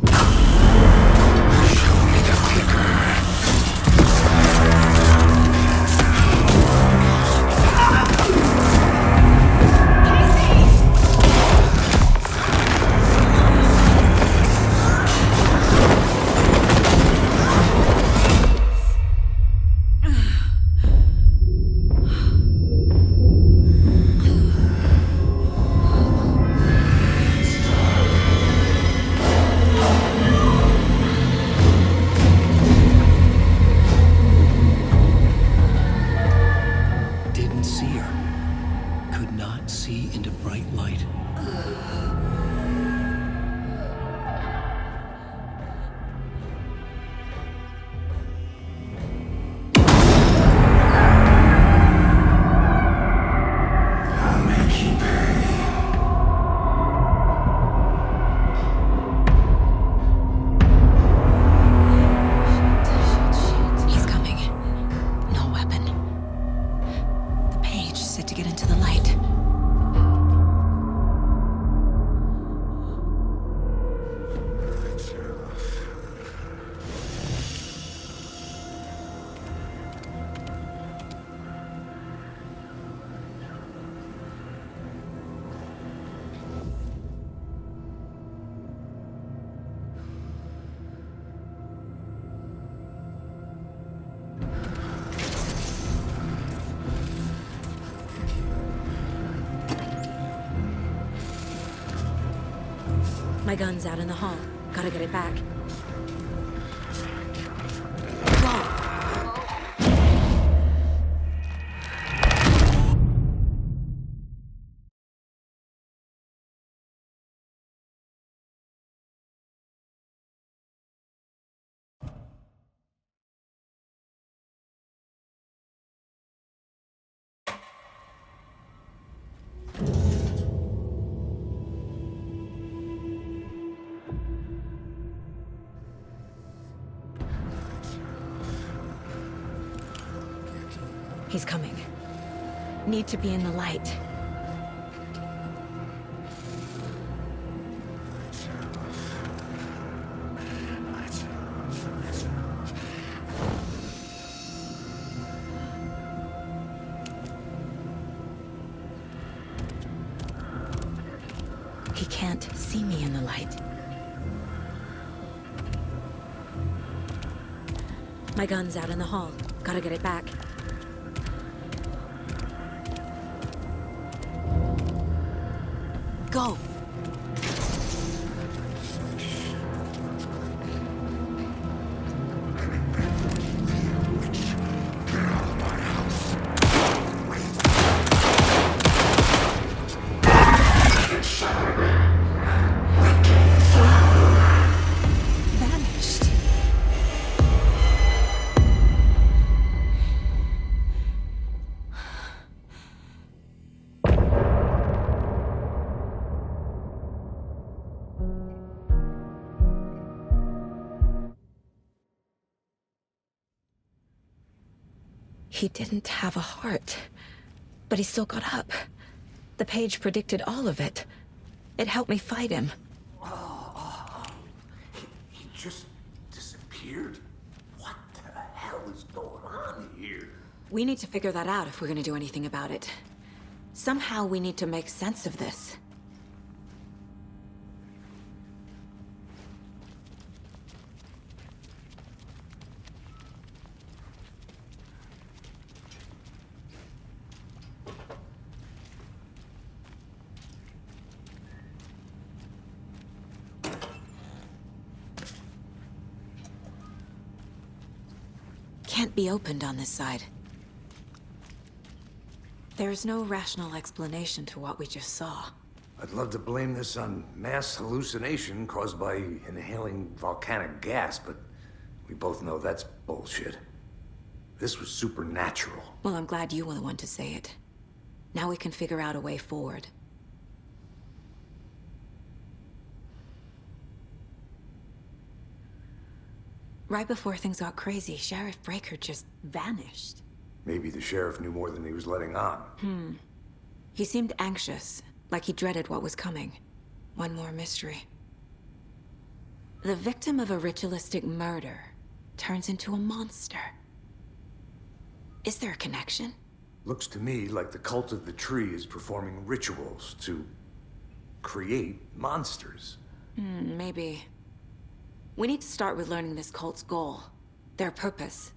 My gun's out in the hall. Gotta get it back. He's coming. Need to be in the light. He can't see me in the light. My gun's out in the hall. Gotta get it back. Go! He didn't have a heart, but he still got up. The page predicted all of it. It helped me fight him. He just disappeared? What the hell is going on here? We need to figure that out if we're gonna do anything about it. Somehow we need to make sense of this. Can't be opened on this side. There's no rational explanation to what we just saw. I'd love to blame this on mass hallucination caused by inhaling volcanic gas, but we both know that's bullshit. This was supernatural. Well, I'm glad you were the one to say it. Now we can figure out a way forward. Right before things got crazy, Sheriff Breaker just vanished. Maybe the sheriff knew more than he was letting on. He seemed anxious, like he dreaded what was coming. One more mystery. The victim of a ritualistic murder turns into a monster. Is there a connection? Looks to me like the cult of the tree is performing rituals to create monsters. Maybe. We need to start with learning this cult's goal, their purpose.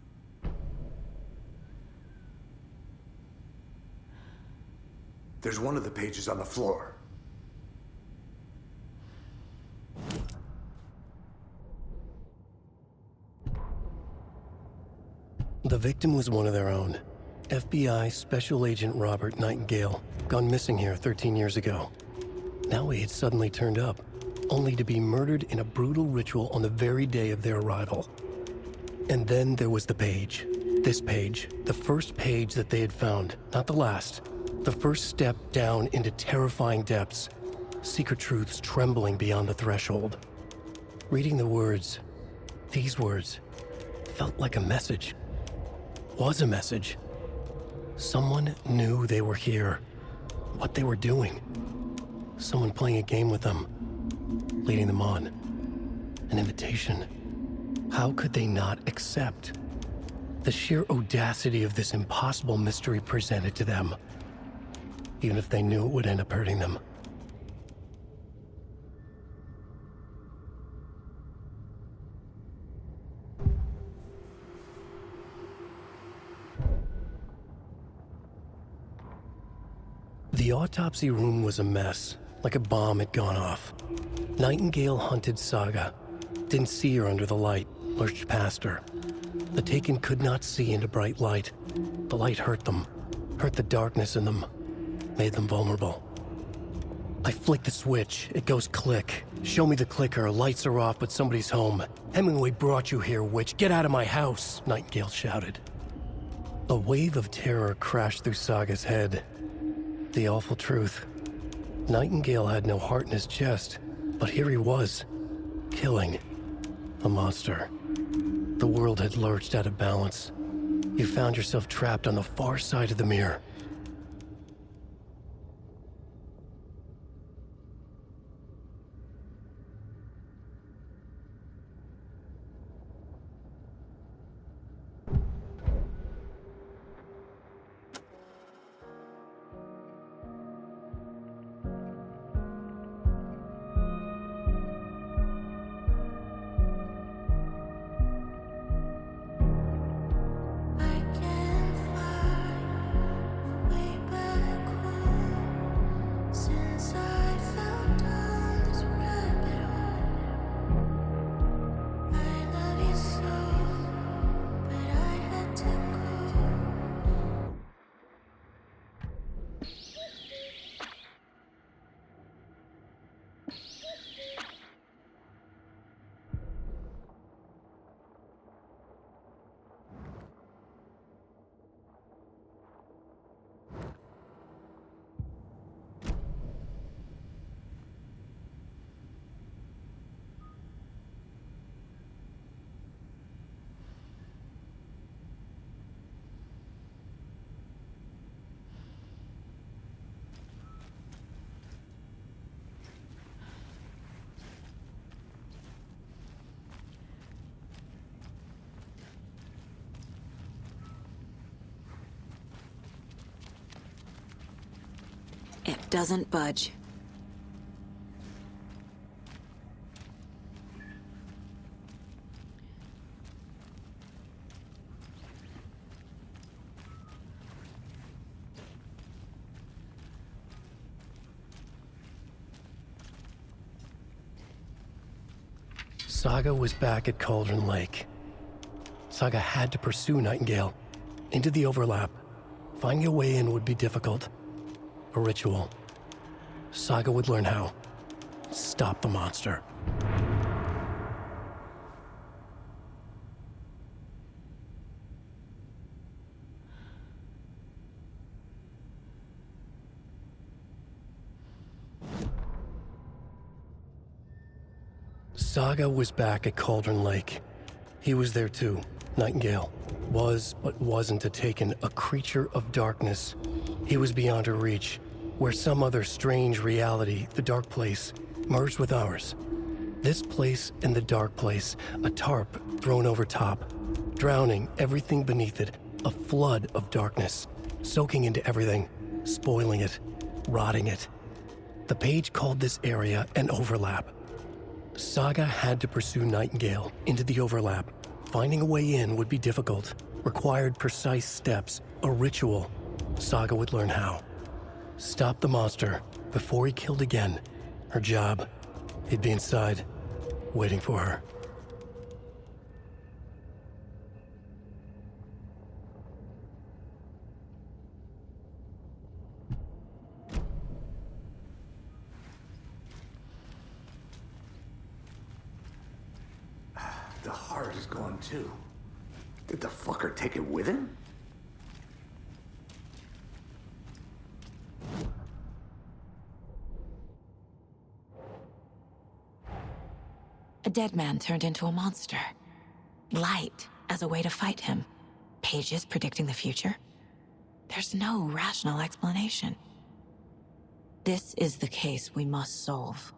There's one of the pages on the floor. The victim was one of their own. FBI Special Agent Robert Nightingale, gone missing here 13 years ago. Now he had suddenly turned up, only to be murdered in a brutal ritual on the very day of their arrival. And then there was the page. This page, the first page that they had found, not the last. The first step down into terrifying depths, secret truths trembling beyond the threshold. Reading the words, these words, felt like a message. Was a message. Someone knew they were here, what they were doing. Someone playing a game with them, leading them on. An invitation. How could they not accept? The sheer audacity of this impossible mystery presented to them, even if they knew it would end up hurting them. The autopsy room was a mess, like a bomb had gone off. Nightingale hunted Saga, didn't see her under the light, lurched past her. The Taken could not see into bright light. The light hurt them, hurt the darkness in them, made them vulnerable. I flick the switch, it goes click. Show me the clicker, lights are off, but somebody's home. Hemingway brought you here, witch. Get out of my house, Nightingale shouted. A wave of terror crashed through Saga's head. The awful truth. Nightingale had no heart in his chest, but here he was, killing a monster. The world had lurched out of balance. You found yourself trapped on the far side of the mirror. doesn't budge. Saga was back at Cauldron Lake. Saga had to pursue Nightingale into the overlap. Finding a way in would be difficult. A ritual. Saga would learn how. Stop the monster. Saga was back at Cauldron Lake. He was there too. Nightingale was, but wasn't a Taken, a creature of darkness. He was beyond her reach, where some other strange reality, the dark place, merged with ours. This place and the dark place, a tarp thrown over top, drowning everything beneath it, a flood of darkness, soaking into everything, spoiling it, rotting it. The page called this area an overlap. Saga had to pursue Nightingale into the overlap. Finding a way in would be difficult, required precise steps, a ritual. Saga would learn how. Stop the monster before he killed again. Her job. He'd be inside, waiting for her. The heart is gone too. Did the fucker take it with him? A dead man turned into a monster. Light as a way to fight him. Pages predicting the future. There's no rational explanation. This is the case we must solve.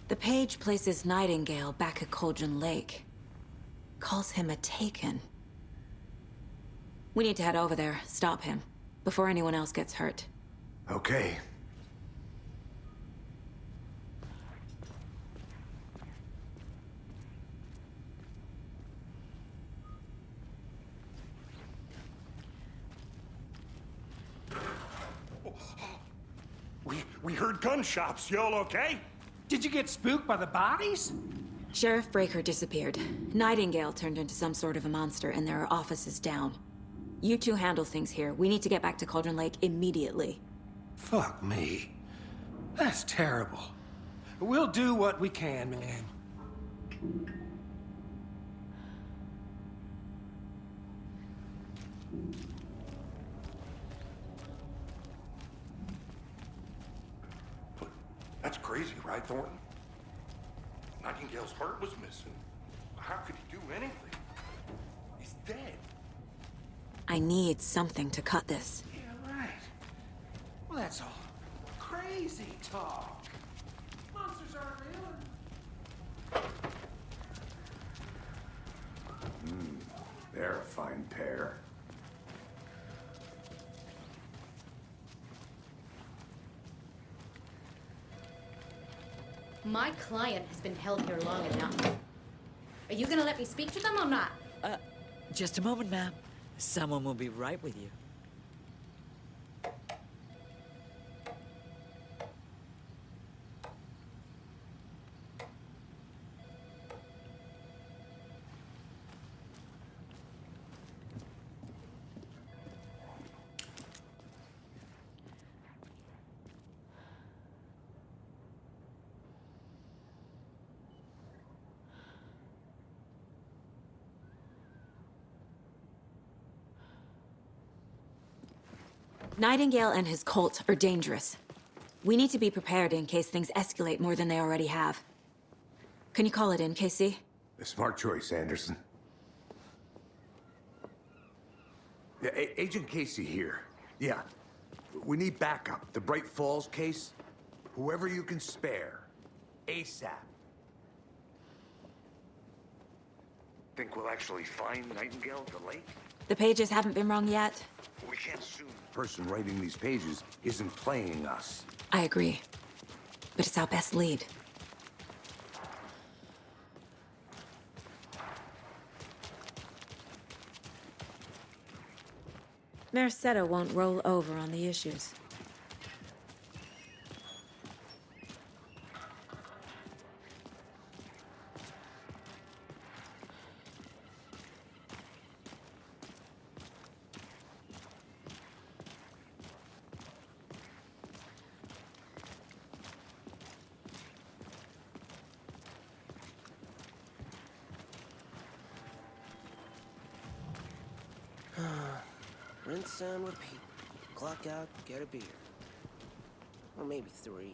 The page places Nightingale back at Cauldron Lake. Calls him a Taken. We need to head over there, stop him, before anyone else gets hurt. Okay. We heard gunshots. Y'all okay? Did you get spooked by the bodies? Sheriff Breaker disappeared. Nightingale turned into some sort of a monster, and there are offices down. You two handle things here. We need to get back to Cauldron Lake immediately. Fuck me. That's terrible. We'll do what we can, man. That's crazy, right, Thornton? Nightingale's heart was missing. How could he do anything? He's dead. I need something to cut this. Yeah, right. Well, that's all crazy talk. Monsters aren't real. They're a fine pair. My client has been held here long enough. Are you gonna let me speak to them or not? Just a moment, ma'am. Someone will be right with you. Nightingale and his cult are dangerous. We need to be prepared in case things escalate more than they already have. Can you call it in, Casey? A smart choice, Anderson. Yeah, Agent Casey here. Yeah. We need backup. The Bright Falls case. Whoever you can spare. ASAP. Think we'll actually find Nightingale at the lake? The pages haven't been wrong yet. We can't assume the person writing these pages isn't playing us. I agree. But it's our best lead. Merced won't roll over on the issues. Rinse and repeat. Clock out, get a beer. Or maybe 3.